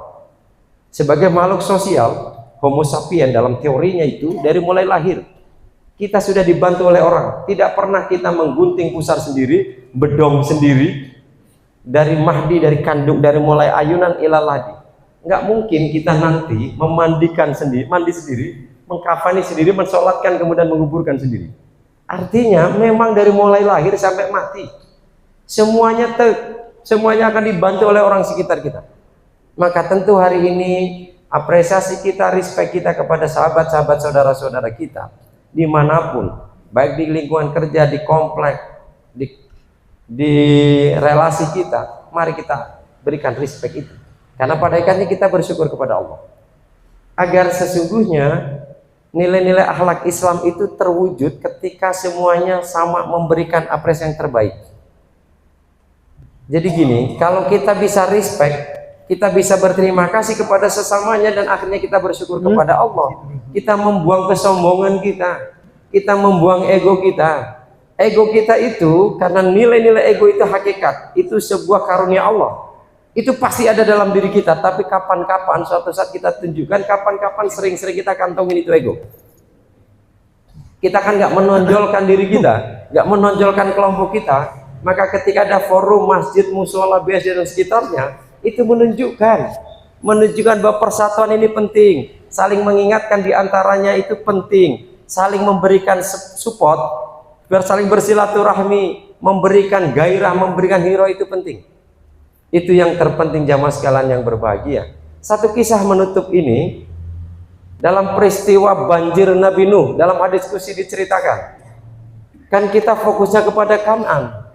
Sebagai makhluk sosial, Homo sapien dalam teorinya itu dari mulai lahir kita sudah dibantu oleh orang. Tidak pernah kita menggunting pusar sendiri, bedong sendiri, dari mahdi, dari kandung, dari mulai ayunan ilal ladi. Nggak mungkin kita nanti memandikan sendiri, mandi sendiri, mengkafani sendiri, mensolatkan kemudian menguburkan sendiri. Artinya memang dari mulai lahir sampai mati semuanya akan dibantu oleh orang sekitar kita. Maka tentu hari ini apresiasi kita, respect kita kepada sahabat-sahabat, saudara-saudara kita dimanapun, baik di lingkungan kerja, di komplek, di relasi kita, mari kita berikan respect itu. Karena pada akhirnya kita bersyukur kepada Allah. Agar sesungguhnya nilai-nilai akhlak Islam itu terwujud ketika semuanya sama memberikan apresiasi yang terbaik. Jadi gini, kalau kita bisa respect, kita bisa berterima kasih kepada sesamanya dan akhirnya kita bersyukur kepada Allah. Kita membuang kesombongan kita membuang ego kita. Ego kita itu, karena nilai-nilai ego itu hakikat, itu sebuah karunia Allah. Itu pasti ada dalam diri kita, tapi kapan-kapan suatu saat kita tunjukkan, kapan-kapan sering-sering kita kantongin itu ego. Kita kan nggak menonjolkan diri kita, nggak menonjolkan kelompok kita. Maka ketika ada forum masjid, musola, BSD dan sekitarnya, itu menunjukkan bahwa persatuan ini penting, saling mengingatkan diantaranya itu penting, saling memberikan support, biar saling bersilaturahmi, memberikan gairah, memberikan hero itu penting. Itu yang terpenting jamaah sekalian yang berbahagia. Satu kisah menutup ini, dalam peristiwa banjir Nabi Nuh. Dalam hadis qudsi diceritakan, kan kita fokusnya kepada Kan'an,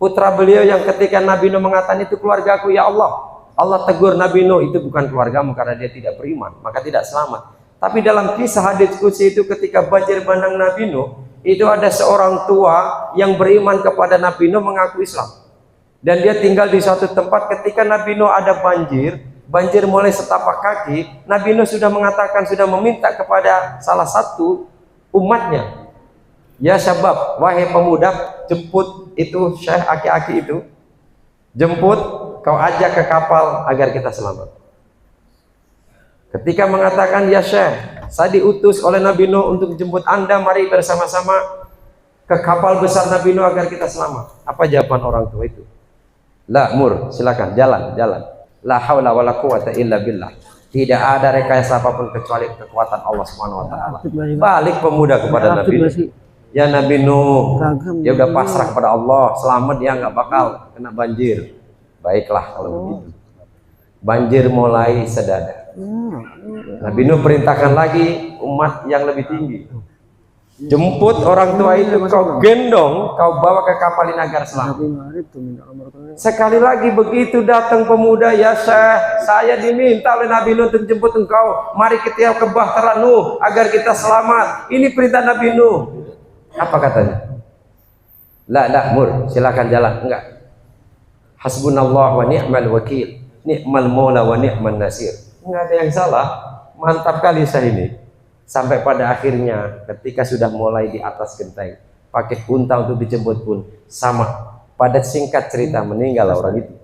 putra beliau yang ketika Nabi Nuh mengatakan itu keluargaku ya Allah. Allah tegur Nabi Nuh, itu bukan keluargamu karena dia tidak beriman, maka tidak selamat. Tapi dalam kisah hadis qudsi itu ketika banjir bandang Nabi Nuh, itu ada seorang tua yang beriman kepada Nabi Nuh mengaku Islam. Dan dia tinggal di suatu tempat ketika Nabi Nuh ada banjir mulai setapak kaki, Nabi Nuh sudah mengatakan, sudah meminta kepada salah satu umatnya, ya syabab, wahai pemuda, jemput itu syekh aki-aki itu, jemput, kau ajak ke kapal agar kita selamat. Ketika mengatakan, ya syekh, saya diutus oleh Nabi Nuh untuk jemput anda, mari bersama-sama ke kapal besar Nabi Nuh agar kita selamat. Apa jawaban orang tua itu? La mur, silakan, jalan. La haula wala quwata illa billah. Tidak ada rekayasa apapun kecuali kekuatan Allah Subhanahu wa taala. Balik pemuda kepada Nabi Nuh. Ya Nabi Nuh, dia udah pasrah kepada Allah, selamat, dia nggak bakal kena banjir. Baiklah kalau begitu. Banjir mulai sedada. Nabi Nuh perintahkan lagi umat yang lebih tinggi, jemput orang tua itu, kau gendong, kau bawa ke kapal ini agar selamat. Sekali lagi begitu datang pemuda, ya syekh, saya diminta oleh Nabi Nuh untuk jemput engkau, mari kita ke bahtera Nuh agar kita selamat. Ini perintah Nabi Nuh. Apa katanya? La mur, silakan jalan. Enggak. Hasbunallah wa ni'mal wakil, ni'mal maula wa ni'man nasir. Enggak ada yang salah, mantap kali saya ini. Sampai pada akhirnya ketika sudah mulai di atas genteng, pakai unta untuk dijemput pun sama. Pada singkat cerita meninggal orang itu.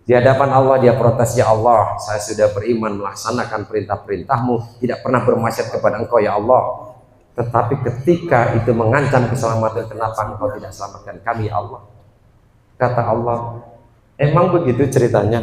Di hadapan Allah dia protes, ya Allah, saya sudah beriman melaksanakan perintah-perintahmu, tidak pernah bermaksiat kepada engkau ya Allah. Tetapi ketika itu mengancam keselamatan, kenapa engkau tidak selamatkan kami ya Allah? Kata Allah, emang begitu ceritanya?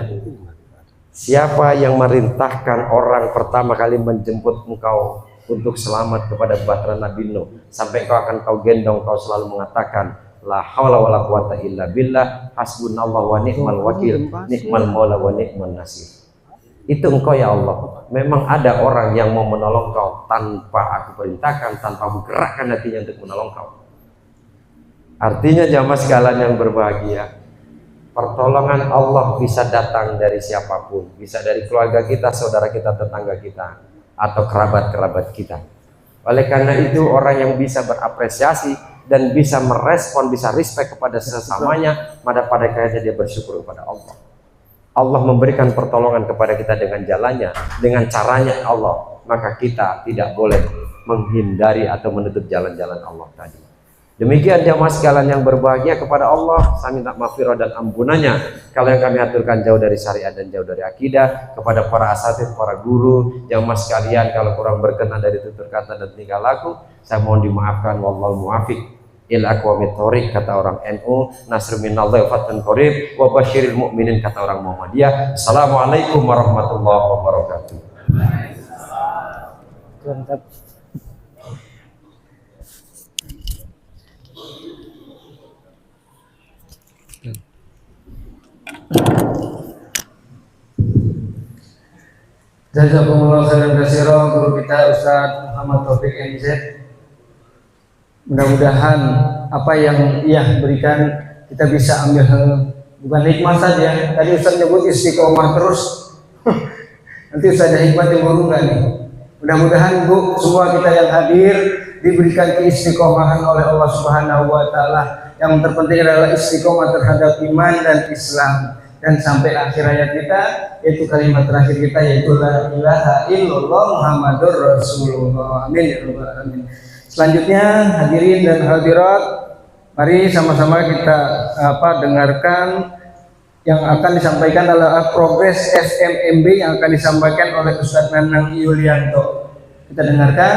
Siapa yang merintahkan orang pertama kali menjemput engkau untuk selamat kepada bahtera Nabi Nuh, sampai kau gendong, kau selalu mengatakan la haula wala quwata illa billah, hasbunallah wa ni'mal wakil, ni'mal maula wa ni'man nasir. Itu engkau ya Allah. Memang ada orang yang mau menolong kau tanpa aku perintahkan, tanpa aku gerakkan hatinya untuk menolong kau. Artinya jamaah sekalian yang berbahagia, pertolongan Allah bisa datang dari siapapun, bisa dari keluarga kita, saudara kita, tetangga kita, atau kerabat-kerabat kita. Oleh karena itu orang yang bisa berapresiasi dan bisa merespon, bisa respect kepada sesamanya, pada kayaknya dia bersyukur kepada Allah. Allah memberikan pertolongan kepada kita dengan jalannya, dengan caranya Allah, maka kita tidak boleh menghindari atau menutup jalan-jalan Allah tadi. Demikian jamaah sekalian yang berbahagia, kepada Allah saya minta maghfirah dan ampunannya kalau yang kami aturkan jauh dari syariat dan jauh dari akidah. Kepada para asatidz, para guru, jamaah sekalian kalau kurang berkenan dari tutur kata dan tingkah laku, saya mohon dimaafkan. Wallahu muwaffiq ila aqwamit thoriq, kata orang NU. Nasr minallahi wa fathun qarib wa basyiril mu'minin, kata orang Muhammadiyah. Assalamualaikum warahmatullahi wabarakatuh. Jazakumullah khairan katsiran guru kita Ustaz Muhammad Taufik MZ. Mudah-mudahan apa yang ia berikan kita bisa ambil bukan hikmah saja. Tadi Ustaz nyebut istiqomah terus. Nanti Ustaz ada hikmah yang baru enggak nih? Mudah-mudahan Bu, semua kita yang hadir diberikan keistiqomahan oleh Allah Subhanahu wa taala. Yang terpenting adalah istiqomah terhadap iman dan Islam, dan sampai akhir hayat kita, yaitu kalimat terakhir kita, yaitu la ilaha illallah Muhammadur Rasulullah. Amin ya rabbal alamin. Selanjutnya hadirin dan hadirat, mari sama-sama kita dengarkan yang akan disampaikan adalah progres SMMB yang akan disampaikan oleh Ustaz Nanang Yulianto. Kita dengarkan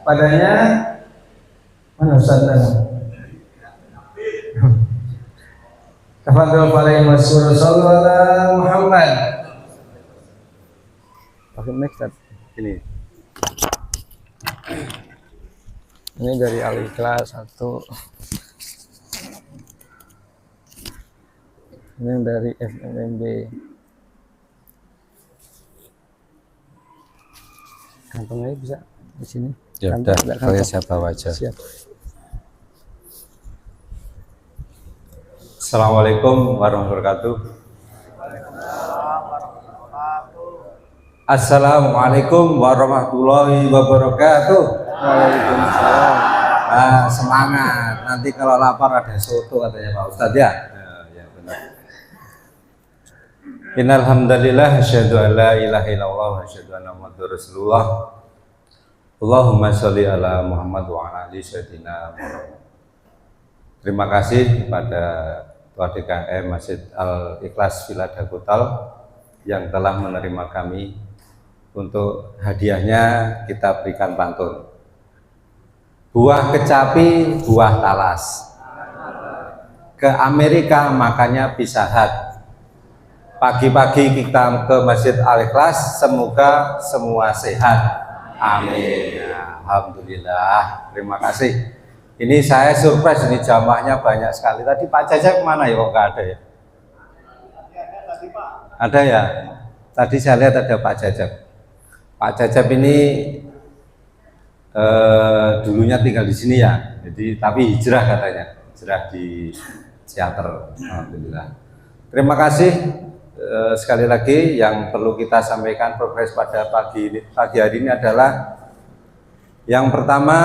padanya. Mana Ustaz Nanang? Tafadhol alaihi wasallam sallallahu Muhammad. Pakai mic ini dari Al-Ikhlas 1, ini dari FMMB. kantong aja bisa di sini. Ya Kantong, udah, nggak kalau kantong. saya bawa aja. Siap. Assalamualaikum warahmatullahi wabarakatuh. Assalamualaikum warahmatullahi wabarakatuh. Waalaikumsalam. Semangat. Nanti kalau lapar ada soto katanya Pak Ustadz ya. Ya benar. Innal hamdalillah asyhadu an la ilaha illallah wa asyhadu anna muhammadar rasulullah. Allahumma sholli ala Muhammad wa ala ali sayyidina Muhammad. Terima kasih kepada Ketua DKM Masjid Al-Ikhlas Villa Dagotal yang telah menerima kami. Untuk hadiahnya kita berikan pantun. Buah kecapi, buah talas. Ke Amerika makannya Pizza Hut. Pagi-pagi kita ke Masjid Al-Ikhlas, semoga semua sehat. Amin. Alhamdulillah. Terima kasih. Ini saya surprise, ini jamaahnya banyak sekali. Tadi Pak Jajak kemana ya, kok nggak ada ya? Ada ya? Tadi saya lihat ada Pak Jajak. Pak Jajak ini dulunya tinggal di sini ya, jadi tapi hijrah katanya, hijrah di Ciater. Alhamdulillah. Terima kasih sekali lagi. Yang perlu kita sampaikan progres pada pagi hari ini adalah yang pertama,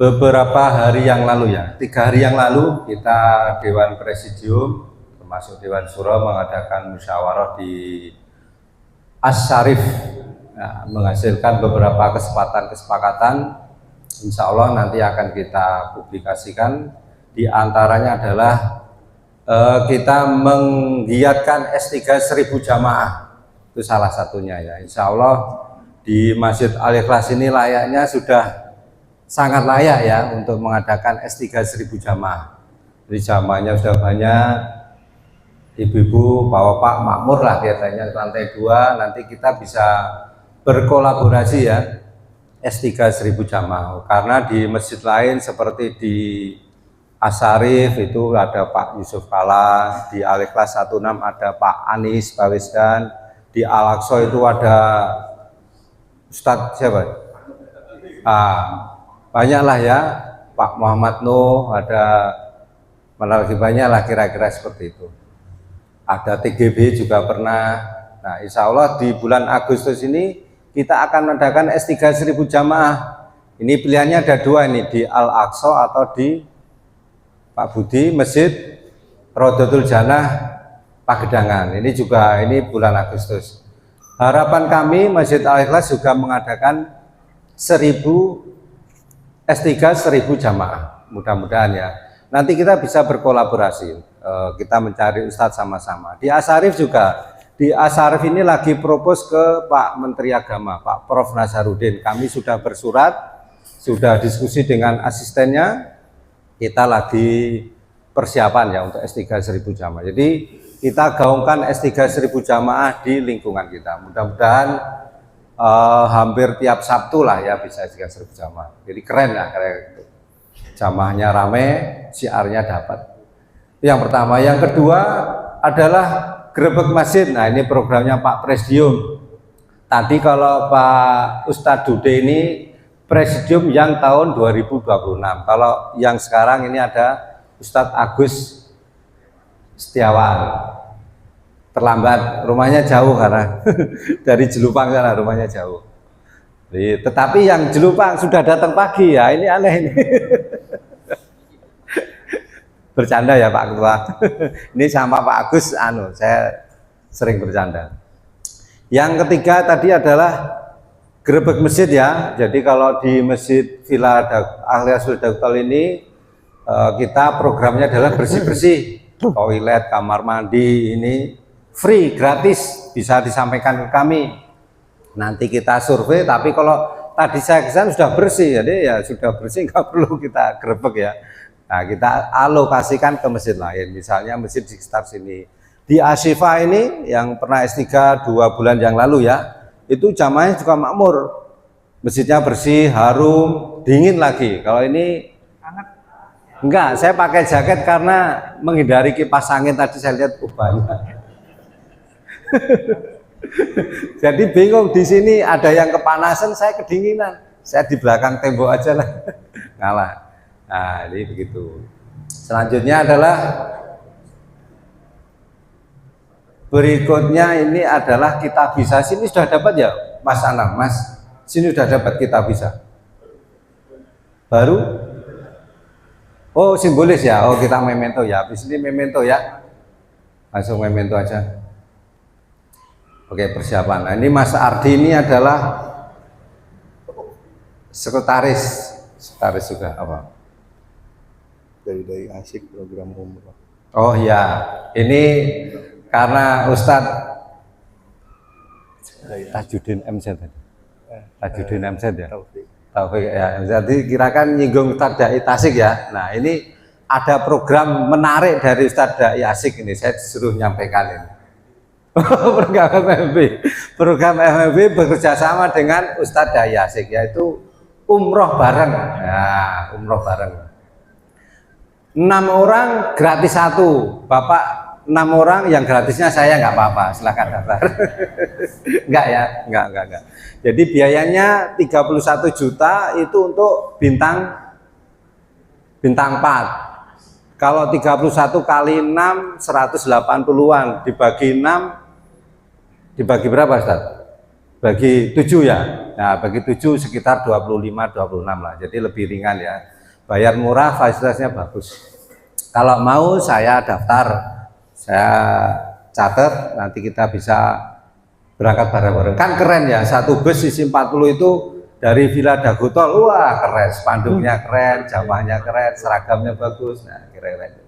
beberapa hari yang lalu ya, 3 hari yang lalu kita Dewan Presidium termasuk Dewan Syuro mengadakan musyawarah di As-Syarif, nah, menghasilkan beberapa kesepakatan. Insya Allah nanti akan kita publikasikan. Di antaranya adalah kita menggiatkan S3 1000 jamaah, itu salah satunya ya. Insya Allah di Masjid Al-Ikhlas ini layaknya sudah sangat layak ya untuk mengadakan S3 1000 jamaah. Jadi jamaahnya sudah banyak. Ibu-ibu, bapak-bapak makmur lah kelihatannya lantai 2, nanti kita bisa berkolaborasi ya S3 1000 jamaah. Karena di masjid lain seperti di As-Syarif itu ada Pak Yusuf Kala, di Al-Ikhlas 16 ada Pak Anis Bawisdan, di Al-Aqsa itu ada Ustadz siapa? Banyaklah ya, Pak Muhammad Nuh, ada mana lagi banyak lah kira-kira seperti itu. Ada TGB juga pernah. Nah, insya Allah di bulan Agustus ini kita akan mengadakan S3 1000 jamaah. Ini pilihannya ada 2 ini, di Al-Aqsa atau di Pak Budi Masjid Rodotul Jannah Pagedangan. Ini juga ini bulan Agustus. Harapan kami Masjid Al-Ikhlas juga mengadakan 1000 S3 1000 jamaah. Mudah-mudahan ya. Nanti kita bisa berkolaborasi. Kita mencari ustadz sama-sama. Di As-Syarif juga, di As-Syarif ini lagi propose ke Pak Menteri Agama, Pak Prof Nasaruddin. Kami sudah bersurat, sudah diskusi dengan asistennya, kita lagi persiapan ya untuk S3 1000 jamaah. Jadi kita gaungkan S3 1000 jamaah di lingkungan kita. Mudah-mudahan hampir tiap Sabtu lah ya bisa S3 1000 jamaah. Jadi keren lah, keren. Jamaahnya rame, syiarnya dapat. Yang pertama. Yang kedua adalah Grebek Masjid. Nah, ini programnya Pak Presidium. Tadi kalau Pak Ustadz Dude ini Presidium yang tahun 2026. Kalau yang sekarang ini ada Ustadz Agus Setiawan. Terlambat, rumahnya jauh karena dari Jelupang sana rumahnya jauh. Tetapi yang Jelupang sudah datang pagi ya, ini aneh ini. Bercanda ya Pak Ketua. Ini sama Pak Agus, saya sering bercanda. Yang ketiga tadi adalah Grebek Masjid ya. Jadi kalau di Masjid Villa Al-Ikhlas Dagotal ini kita programnya adalah bersih-bersih, toilet, kamar mandi ini free, gratis, bisa disampaikan ke kami. Nanti kita survei, tapi kalau tadi saya kesana sudah bersih, jadi ya sudah bersih, nggak perlu kita grebek ya. Nah, kita alokasikan ke masjid lain, misalnya masjid di sekitar sini. Di Asyifa ini yang pernah S3 2 bulan yang lalu ya, itu jamaahnya juga makmur. Masjidnya bersih, harum, dingin lagi. Kalau ini enggak, saya pakai jaket karena menghindari kipas angin tadi saya lihat banyak. Jadi bingung di sini ada yang kepanasan, saya kedinginan. Saya di belakang tembok aja lah. Ngalah. Nah, ini begitu. Selanjutnya adalah berikutnya ini adalah kitab bisa. Sini sudah dapat ya, Mas Anam, Mas. Sini sudah dapat kitab bisa. Baru? Oh, simbolis ya. Oh, kita memento ya. Habis ini memento ya. Langsung memento aja. Oke, persiapan. Nah, ini Mas Ardi ini adalah sekretaris juga apa? Dari asik program umroh. Oh ya, ini karena Ustadz Tajudin MZ tadi. Tajudin MZ ya. Taufik ya. Jadi kirakan nyinggung Ustadz Dai Tasik ya. Nah, ini ada program menarik dari Ustadz Dai Asik ini. Saya disuruh nyampaikan ini. Program FMB. Program FMB bekerja sama dengan Ustadz Dai Asik, yaitu umroh bareng. Nah, umroh bareng. 6 orang gratis 1. Bapak 6 orang yang gratisnya saya nggak apa-apa, silahkan daftar. Enggak ya, enggak. Jadi biayanya 31 juta itu untuk bintang 4. Kalau 31 kali 6 180-an dibagi 6 dibagi berapa, Ustaz? Bagi 7 ya. Nah, bagi 7 sekitar 25 26 lah. Jadi lebih ringan ya. Bayar murah, fasilitasnya bagus. Kalau mau saya daftar, saya catat, nanti kita bisa berangkat bareng-bareng. Kan keren ya, satu bus isi 40 itu dari Villa Dagotol. Wah, keren, spanduknya keren, jamaahnya keren, seragamnya bagus. Nah, keren-keren.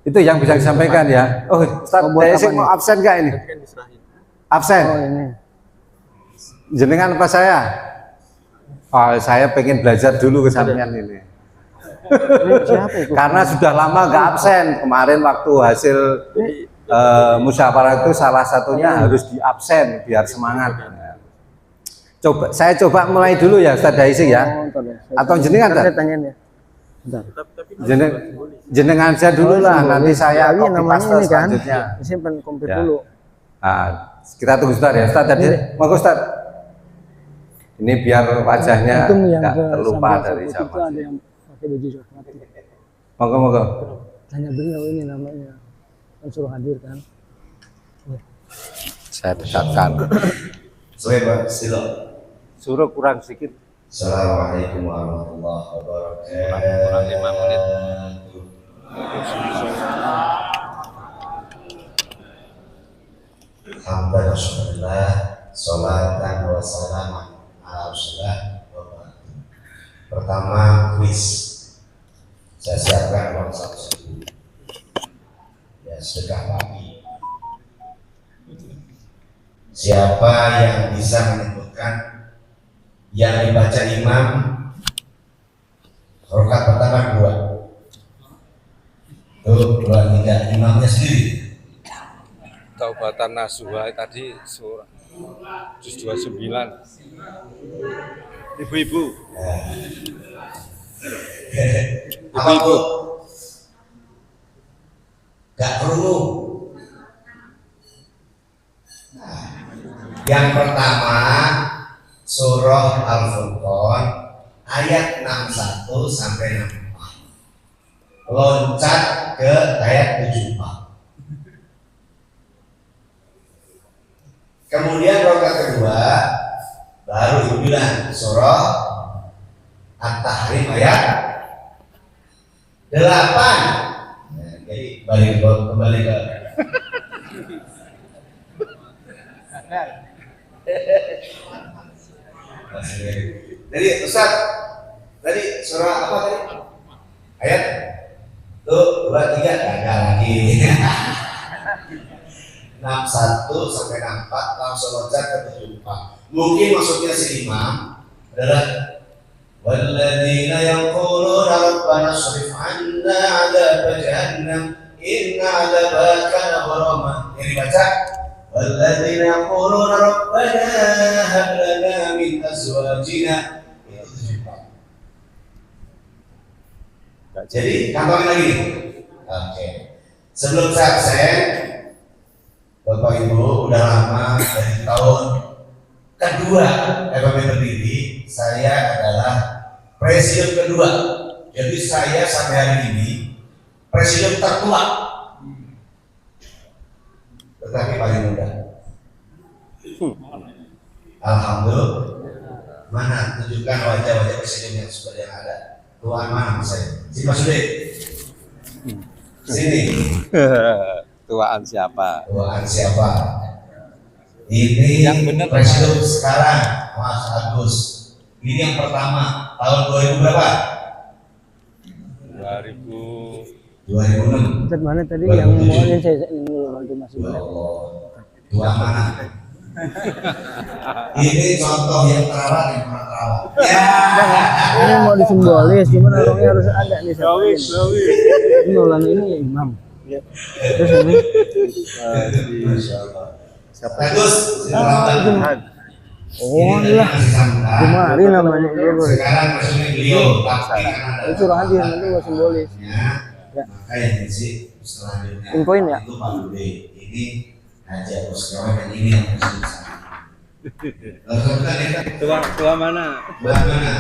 Itu yang bisa disampaikan ya. Oh, Ustaz, saya mau absen nggak ini? Absen. Oh, ini. Jenengan apa saya? Oh, saya pengen belajar dulu ke sampean ini. Siapa itu? Karena sudah lama nggak absen. Kemarin waktu hasil musyawarah itu salah satunya harus diabsen biar semangat. Saya coba mulai dulu ya, Ustaz Daisy ya. Atau jenengan saya tanyain ya. Bentar. Jenengan saya dulu lah, nanti saya Tapi copy namanya paste ini kan, selanjutnya. simpan komplit Ya. dulu. Nah, kita tunggu Ustaz ya. Ustaz tadi, mau Ustaz. Ini biar wajahnya Itu yang nggak ke terlupa Sabang dari Sabtu itu zaman. ada yang pakai baju coklat. Moga-moga. Tanya beliau ini namanya, kan suruh hadir kan. Saya dekatkan. Sobat sila. Suruh kurang sedikit. Assalamualaikum warahmatullahi wabarakatuh. Kurang 5 menit. Alhamdulillah, Rasulullah, salatan wa salaman ala Rasulullah wa barakatuh. Pertama, kuis. Saya siapkan uang 1.000. Ya, sedekah pagi. Siapa yang bisa menyebutkan yang dibaca imam rakaat pertama 2. Tuh, 2, 3, imamnya sendiri. Taubatan Nasuha tadi surah juz 29. Ibu-ibu. Ibu-ibu. Gak perlu. Nah, yang pertama surah Al-Furqan ayat 61 sampai 64. Loncat ke ayat 74. Kemudian rakaat kedua baru ibu bilang surah At-Tahrim ayat 8. Nah, jadi kembali ke jadi Ustaz tadi surah apa tadi? Ayat tuh 2, 3 gagal lagi. 61 sampai 64 langsung loncat ke 74. Mungkin maksudnya si imam adalah walladzina yaquluna rabbana shrif 'anna 'adzab jahannam inna 'adzabaha kana gharama. Yang dibaca walladzina yaquluna rabbana hab lana min azwajina. Itu 74. Jadi kantongin lagi nih. Oke. Sebelum saya absen, Bapak Ibu udah lama dari tahun kedua FMB berdiri, saya adalah presiden kedua. Jadi saya sampai hari ini presiden tertua, tetapi paling muda. Alhamdulillah. Mana tunjukkan wajah-wajah presiden yang sudah yang ada. Tuan mana saya? Si Mas Sude. Sini. Tuaan siapa? Tuan siapa? Ini yang benar presiden sekarang, Mas Agus. Ini yang pertama tahun 2000 berapa? 2006. Ustaz mana tadi yang mau saya ini bantu masih Ya Allah. Tuan mana? Ini contoh yang terawat yang pernah terawat. ini mau disimbolis, cuman orangnya harus ada nih siapa ini. Ini Maulana ini ya imam. Terus ini Bagus. oh iya, kemari namanya itu. Sekarang maksudnya beliau tapi karena Itu hadir nanti mau simbolis. ya. Maka yang sih selanjutnya Infoin ya? itu Pak Bude. Ini Haji Agus Kawan dan ini yang harus disana. Tua mana? Buat mana?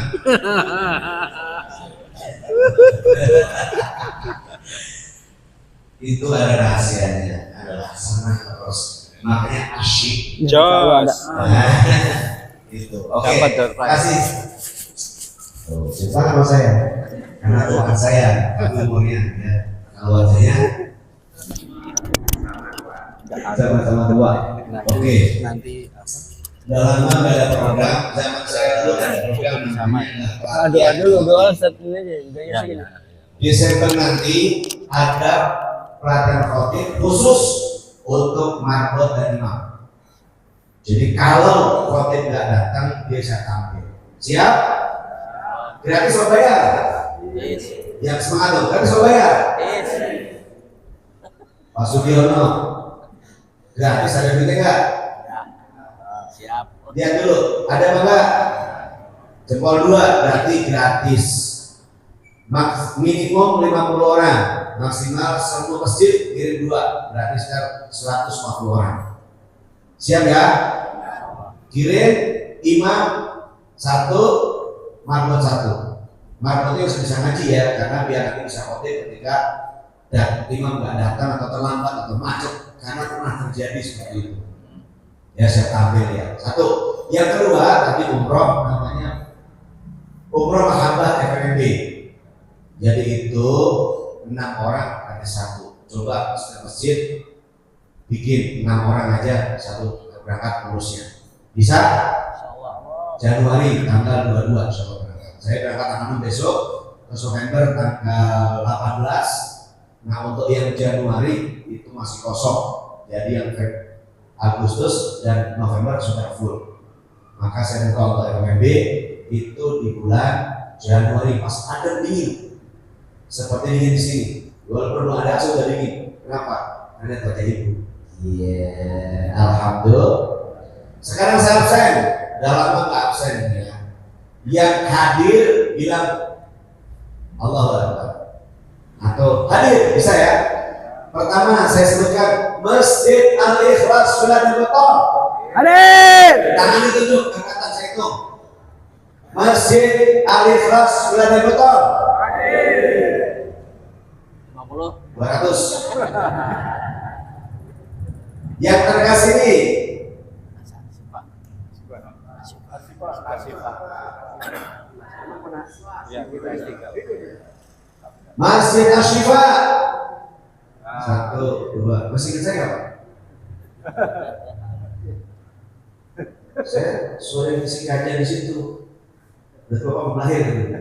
Itu ada rahasianya, adalah senang terus. Makanya asyik. Jos. Itu. Oke. Dapat door prize. Kasih. Tuh, cerita sama saya. Karena Tuhan saya, umurnya ya. Kalau wajahnya sama-sama dua. Oke. Nanti Udah lama nggak ada program, zaman saya dulu ada program namanya Aduh dulu doang Ustaz ini aja. Gaya segini. Desember nanti ada pelatihan khotib khusus untuk marbot dan imam. Jadi kalau khotib nggak datang, dia bisa tampil. Siap? Gratis atau bayar? Yang semangat dong, gratis atau bayar? Pak Sugiono, gratis ada duitnya nggak? Siap. Lihat dulu, ada apa nggak? Jempol 2 berarti gratis. Minimum 50 orang, maksimal semua masjid kirim 2, berarti sekitar 140 orang. Siap ya? Kirim imam 1, marbot 1. Marbotnya harus bisa ngaji ya, karena biar nanti bisa khotib ketika imam nggak datang atau terlambat atau macet, karena pernah terjadi seperti itu. Ya saya tampil ya. 1. Yang kedua tadi umroh, namanya umroh mahabbah FMB. Jadi itu 6 orang ada 1. Coba setiap masjid bikin 6 orang aja, 1 berangkat ngurusnya. Bisa? Januari tanggal 22 insyaallah berangkat. Saya berangkat tanggal 6 besok, terus November tanggal 18. Nah untuk yang Januari itu masih kosong. Jadi yang Agustus dan November sudah full. Maka saya minta untuk FMB itu di bulan Januari pas ada dingin. Seperti dingin di sini. Walaupun belum ada sudah dingin. Kenapa? Karena terjadi ibu. Iya, alhamdulillah. Sekarang saya absen. Udah lama nggak absen ya. Yang hadir bilang Allahu Akbar. Atau hadir bisa ya. Pertama saya sebutkan Masjid Al-Ikhlas sudah dibeton. Hadir. Tangan ditunjuk, angkatan saya itu. Masjid Al-Ikhlas sudah dibeton. Hadir. 200. Yang terkasih ini Masjid Ashifa. 1, 2. Masih ingat saya nggak Pak? Saya sore misi kajian di situ. Dan Bapak mau lahir.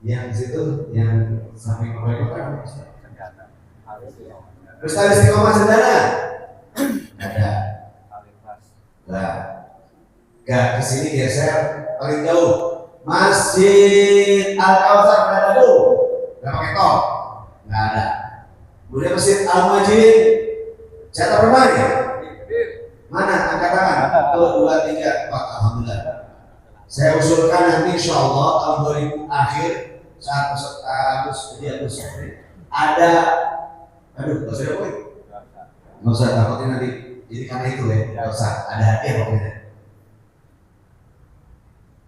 Yang situ, yang samping kota. Terus tadi Istiqomah Sendana ada. Nah, nggak kesini geser paling jauh. Masjid Al-Kautsar berada dulu. Nggak pakai tol, nggak ada. Kemudian Masjid Al-Majid, jatah bermain ya? Mana angkat tangan? 1, 2, 3, 4. Alhamdulillah. Saya usulkan nanti insya Allah tahun 2000 akhir saat peserta Agus jadi Agus ada, aduh, nggak usah poin, nggak usah takutnya nanti. Jadi karena itu ya, nggak usah. Ada hadiah pokoknya.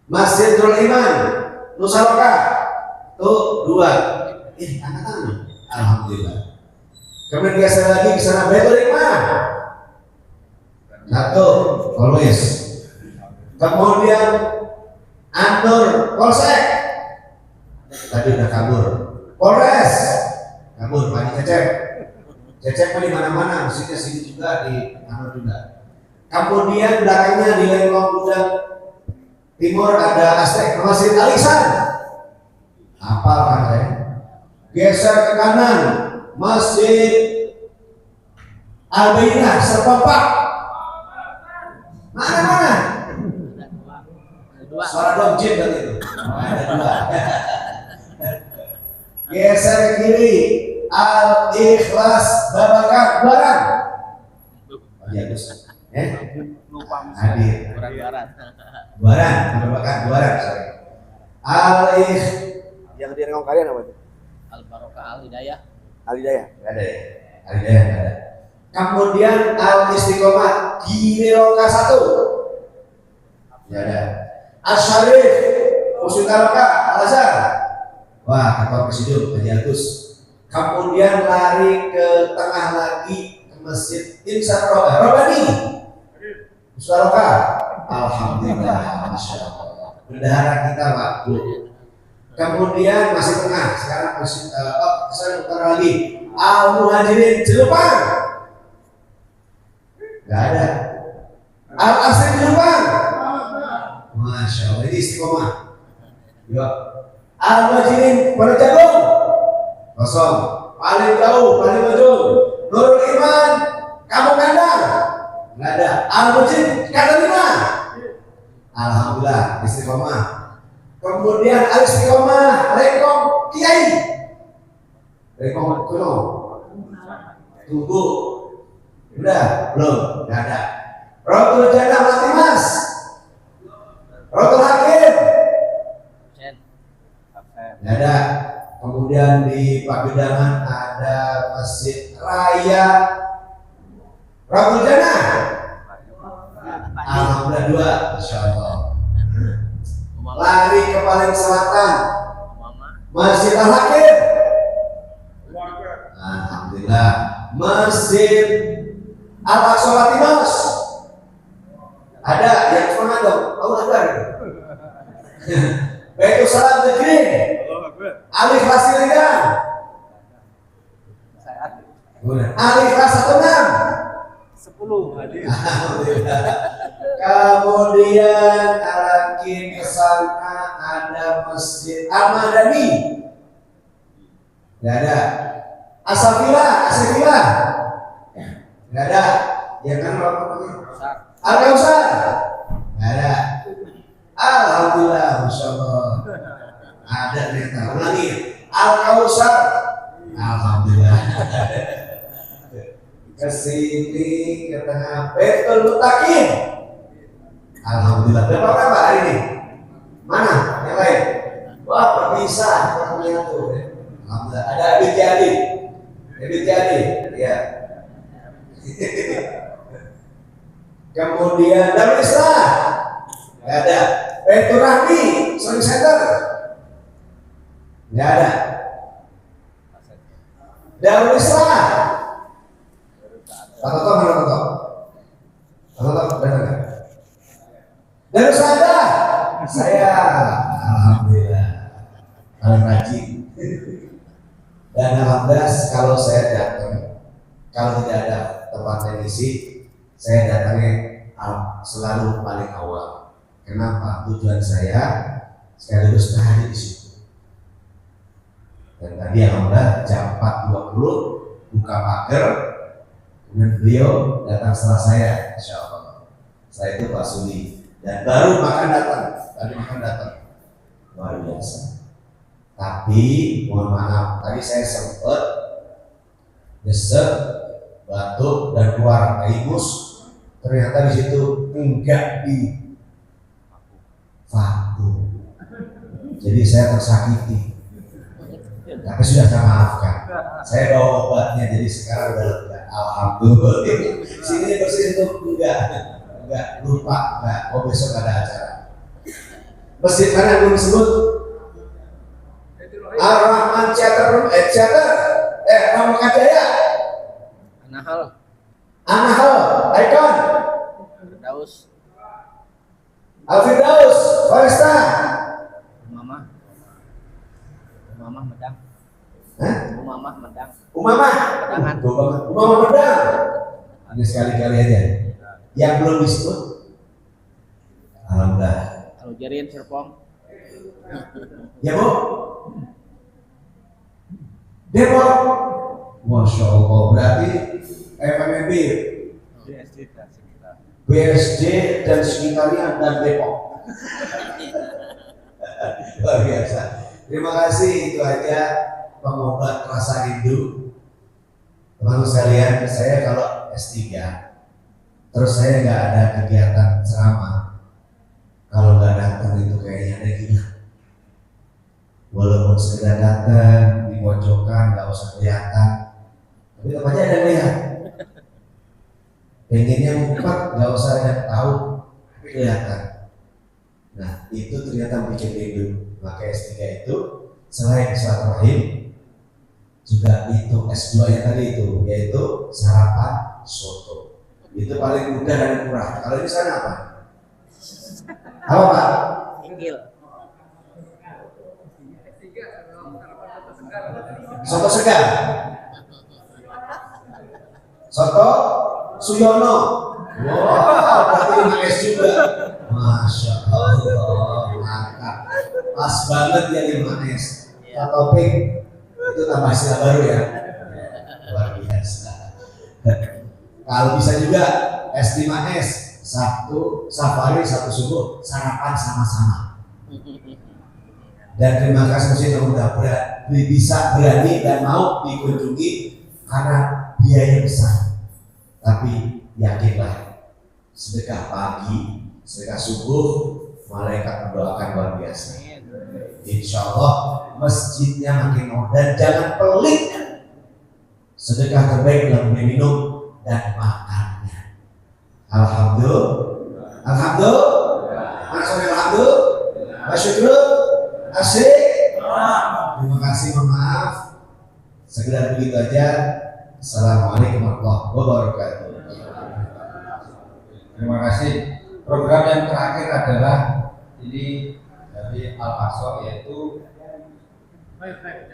Masjidul Iman, Nusaloka, tuh 2. Angkat tangan. Alhamdulillah. Kemudian geser lagi ke sana Baitul Iman. 1, always. Kemudian Anur Polsek. Tadi udah kabur. Polres kabur. Pani Cecep. Cecep di mana-mana. Musiknya sini juga di Anur juga. Kemudian belakangnya di Lengkong Gudang Timur ada Aztek Masjid Al-Ihsan. Apa kan saya? Geser ke kanan Masjid Al-Bayyinah Serpempak. Mana? Suara domjit tadi itu. Ada 2. Geser ke kiri Al-Ikhlas Babakan Barat. Bagus. Hadir. Babakan Barat. Al-Ikh Yang di Rengong Kalian apa itu? Al-Barokah Al-Hidayah. Al-Hidayah. Nggak ada ya? Al-Hidayah nggak ada. Kemudian Al-Istiqomah Giroka 1. Ya ada. Al-Syarif Musyitaraka Al-Azhar. Wah, ketua presidium Haji Agus. Kemudian lari ke tengah lagi ke Masjid Insan Robani Musyaroka. Alhamdulillah, Masya Allah. Bendahara kita Pak Bu. Kemudian masih tengah, sekarang masih kesana utara lagi. Al-Muhajirin Jelupang. Gak ada. Al-Asri Jelupang. Masya Allah, ini istiqomah. Yuk. Al-Muhajirin Penejagung. Kosong. Paling jauh, paling ujung. Nurul Iman Kampung Kandang. Gak ada. Al-Muhajirin Kandang 5. Alhamdulillah, istiqomah. Kemudian Al-Istiqomah Lengkong Kiai. Lengkong Kuno. Tunggu. Udah? Belum? Gak ada. Rotul Jannah Mas Dimas. Rotul Hakim. Gak ada. Kemudian di Pagedangan ada Masjid Raya Rotul Jannah. Alhamdulillah 2. Masya Allah. Lari ke paling selatan Masjid Al-Hakim. Alhamdulillah. Masjid Al-Aqsa Latimos. Ada yang semangat dong. Allah Akbar. Baitul Salam Negeri. Alif Fasilidan. Alif Fas 16. 10. Kemudian lagi ke sana ada Masjid Al-Madani. Gak ada. Asafila. Gak ada. Yang kan Al-Kausar. Gak ada. Alhamdulillah, Masya Allah. Ada ternyata. Ulangi. Al-Kausar. Alhamdulillah. Kesini ke tengah Baitul Muttaqin. Alhamdulillah. Berapa hari ini? Mana? Yang lain? Wah, bisa. Orangnya tuh. Alhamdulillah. Ada Abid Jadi. Ya. Kemudian Darul Islah. Gak ada. Baitur Rahmi Sering Center. Gak ada. Darul Islah. Pak Toto mana Toto? Pak Toto benar nggak? Darul Sadah. Saya alhamdulillah paling rajin. Dan alhamdulillah kalau saya datang, kalau tidak ada tempatnya ngisi, saya datangnya selalu paling awal. Kenapa? Tujuan saya sekaligus hadir di situ. Dan tadi alhamdulillah jam 4.20 buka pagar. Kemudian beliau datang setelah saya, insya Allah. Saya itu Pak Suli dan baru makan datang. Tadi makan datang, luar biasa. Tapi mohon maaf, tadi saya sempat desek, batuk dan keluar ingus. Ternyata di situ enggak di vakum. Jadi saya tersakiti. Tapi sudah saya maafkan. Saya bawa obatnya, jadi sekarang udah lega. Alhamdulillah. Sini bersih itu enggak lupa, enggak. Oh besok ada acara. Masjid mana yang belum disebut? Ar-Rahman Theater, Ramakan Jaya. Anahal, Icon, Al-Firdaus, Foresta, Umamah Medang. Hah? Umamah Medang. Umamah Medang. Ini sekali-kali aja. Yang belum disebut, alhamdulillah. Kalau Jarian Serpong. Ya Bu, Depok. Masya Allah, berarti FMB, BSD dan sekitarnya dan Depok. Luar biasa. Terima kasih, itu aja pengobat rasa rindu. Teman-teman sekalian, saya kalau S3 terus saya nggak ada kegiatan ceramah, kalau nggak datang itu kayaknya ada gila. Walaupun sekedar datang di pojokan nggak usah kelihatan, tapi tempatnya ada yang lihat. Pengennya ngumpet nggak usah ada yang tahu, tapi kelihatan. Nah itu ternyata bikin rindu. Maka S3 itu selain silaturahim juga itu S2 yang tadi itu, yaitu sarapan soto. Itu paling mudah dan murah. Kalau di sana apa? Apa Pak? Inggil. Soto segar. Soto Suyono. Wow, berarti manis juga. Masya Allah, mantap. Pas banget ya 5S. Topik itu tambah istilah baru ya. Luar biasa. Kalau bisa juga S5S, Sabtu safari, Sabtu subuh sarapan sama-sama. Dan terima kasih masih yang udah bisa berani dan mau dikunjungi karena biaya besar. Tapi yakinlah, sedekah pagi, sedekah subuh, malaikat mendoakan luar biasa. Insya Allah masjidnya makin mau, dan jangan pelit. Sedekah terbaik dalam minum dan makannya. Alhamdulillah. Alhamdulillah. Masyukur. Asik. Terima kasih, mohon maaf. Sekedar begitu aja. Assalamualaikum warahmatullahi wabarakatuh. Terima kasih. Program yang terakhir adalah ini dari Al-Aqsa, yaitu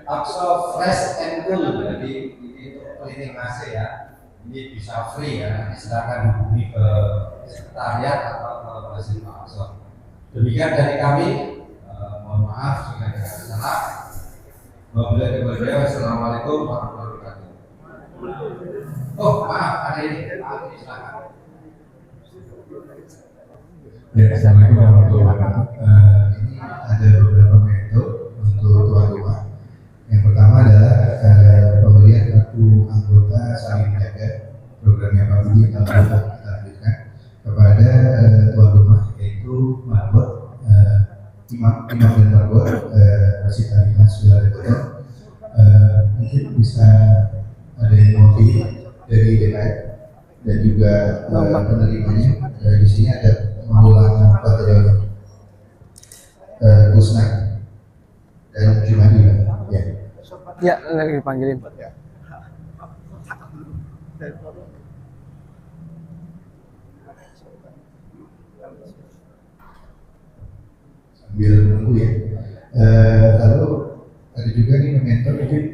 Aqsa Fresh and Cool. Jadi ini cleaning AC ya. Ini bisa free ya. Nanti silakan hubungi ke sekretariat atau ke Masjid Al-Aqsa. Demikian dari kami. Mohon maaf jika ada salah. Wabillahi taufiq. Wassalamualaikum warahmatullahi wabarakatuh. Oh maaf, ada ini. Silakan. Ya, assalamualaikum warahmatullahi wabarakatuh. Ini ada beberapa metode untuk tuan rumah. Yang pertama adalah pemberian kartu anggota saling menjaga, programnya Pak Budi yang telah kita berikan kepada tuan rumah, yaitu marbot, imam dan marbot, Masjid Al-Ikhlas sudah ada. Mungkin bisa ada yang mewakili dari DKM dan juga penerimanya. Di sini ada Maulana Fadil Kusna dan Jumadi ya. Ya, lagi dipanggilin. Ya. Sambil menunggu ya. Lalu ada juga nih mentor mungkin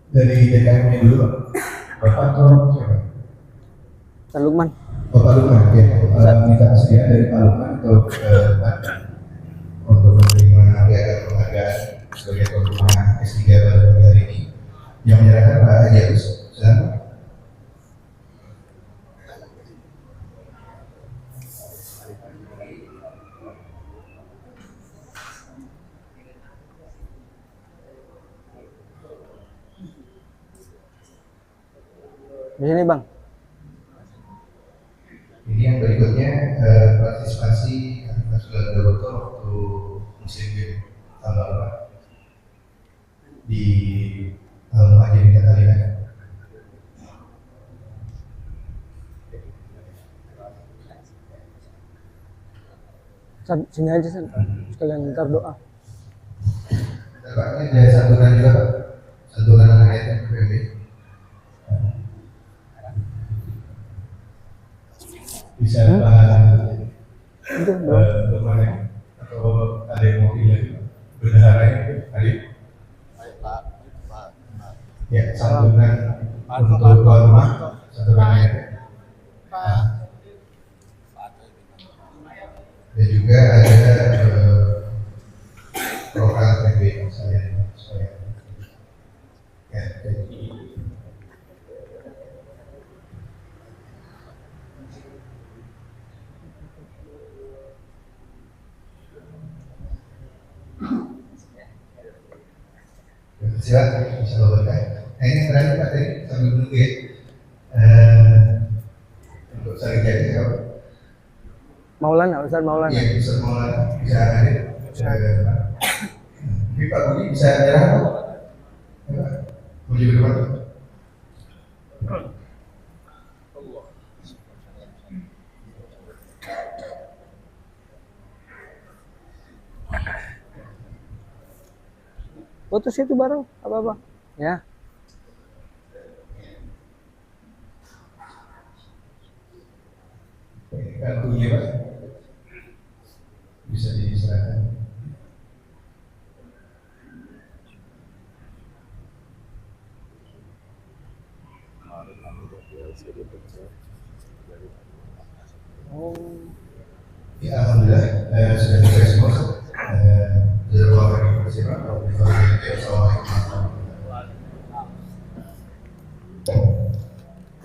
dari DKM-nya dulu, Bapak atau siapa? Pak Lukman. Pak Lukman ya. Minta kesediaan dari Pak Lukman untuk menerima piagam penghargaan sebagai tuan rumah S3 pada hari ini. Yang menyerahkan Pak Haji Agus. Silakan. Di sini Bang. Ini yang berikutnya partisipasi Nasional Dokter waktu musim game tahun lalu di Al-Muhajirin Catalina. Sini aja San. Sekalian ntar doa. Pak, ini ada santunan juga Pak. Santunan ayatnya PPB. Bisa Pak bermain atau ada yang mau pilih bendaharanya tadi? Ya, santunan untuk tuan rumah, santunan ayatnya. Dan juga ada program PB saya ya, jadi silakan bisa bawakan. Nah ini terakhir Pak tadi sambil menunggu ya. Untuk saling jadi siapa? Maulana, Ustaz Maulana. Iya, Ustaz Maulana bisa hadir. Ini Pak Budi bisa nyerah Pak? Budi berdepan. Putus itu baru apa-apa. Ya. Kartunya Pak bisa diserahkan. Oh. Ya, alhamdulillah sudah selesai semua. Jazakallahu khairan.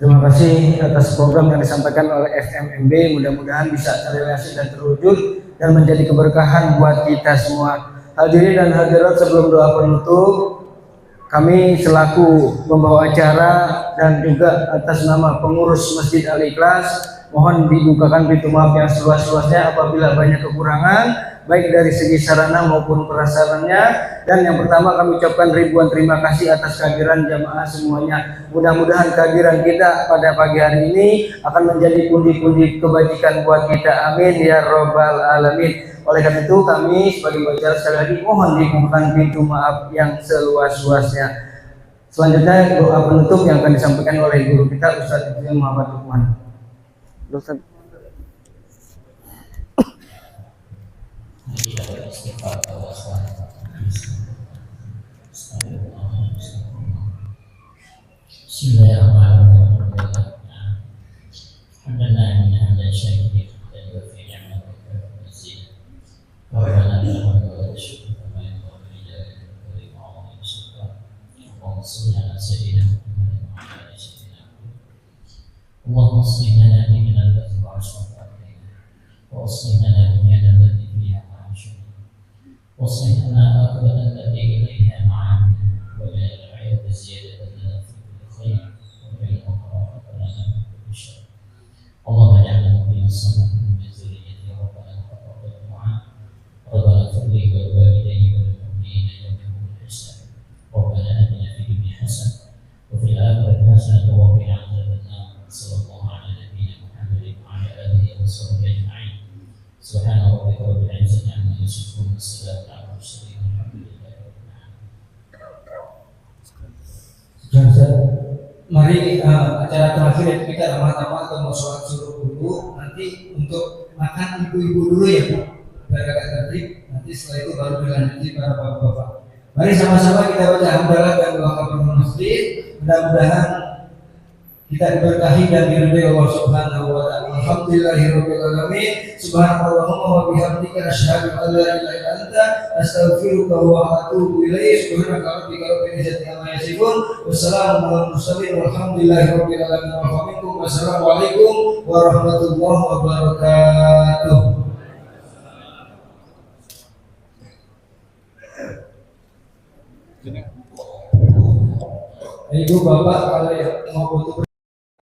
Terima kasih atas program yang disampaikan oleh FMMB. Mudah-mudahan bisa terrealisasi dan terwujud dan menjadi keberkahan buat kita semua. Hadirin dan hadirat, sebelum doa penutup, kami selaku pembawa acara dan juga atas nama pengurus Masjid Al-Ikhlas mohon dibukakan pintu maaf yang seluas-luasnya apabila banyak kekurangan baik dari segi sarana maupun prasarannya. Dan yang pertama kami ucapkan ribuan terima kasih atas kehadiran jamaah semuanya. Mudah-mudahan kehadiran kita pada pagi hari ini akan menjadi pundi-pundi kebajikan buat kita. Amin ya robbal alamin. Oleh karena itu kami sebagai pembicara sekali lagi mohon dibukakan pintu maaf yang seluas-luasnya. Selanjutnya doa penutup yang akan disampaikan oleh guru kita Ustaz Muhammad Lukman. Ustaz. اللهم اصلح لنا ديننا الذي هو عصمة امرنا واصلح لنا دنيانا التي فيها معاشنا واصلح لنا اخرتنا التي اليها معادنا واجعل الحياة زيادة لنا في كل خير واجعل الموت لنا من كل شر. اللهم اجعلنا مقيم الصلاة من ذريته ربنا تقبل دعاء ربنا اغفر لي ولوالدي وللمؤمنين يوم يقوم الحساب. ربنا اتنا في الدنيا حسنة وفي الآخرة حسنة وقنا عذاب النار. صلى الله على نبينا محمد وعلى آله وصحبه أجمعين. سبحان ربك رب العزة عما يصفون والسلام على المرسلين والحمد لله رب العالمين. Mari acara terakhir kita sama-sama atau mau sholat subuh dulu, nanti untuk makan ibu-ibu dulu ya Pak, biar agak tertib. Nanti setelah itu baru dilanjuti para bapak-bapak. Mari sama-sama kita baca hamdalah dan doa kafarat masjid. Mudah-mudahan kita diberkahi dan diridhai Allah Subhanahu wa taala. Alhamdulillahirabbil alamin. Subhanallahumma wa bihamdika asyhadu an la ilaha illa anta astaghfiruka wa atubu ilaik. Subhanaka rabbika rabbil izzati amma yasifun. Wassalamu ala mursalin walhamdulillahirabbil alamin. Wassalamualaikum warahmatullahi wabarakatuh. Ibu bapak kalau mau foto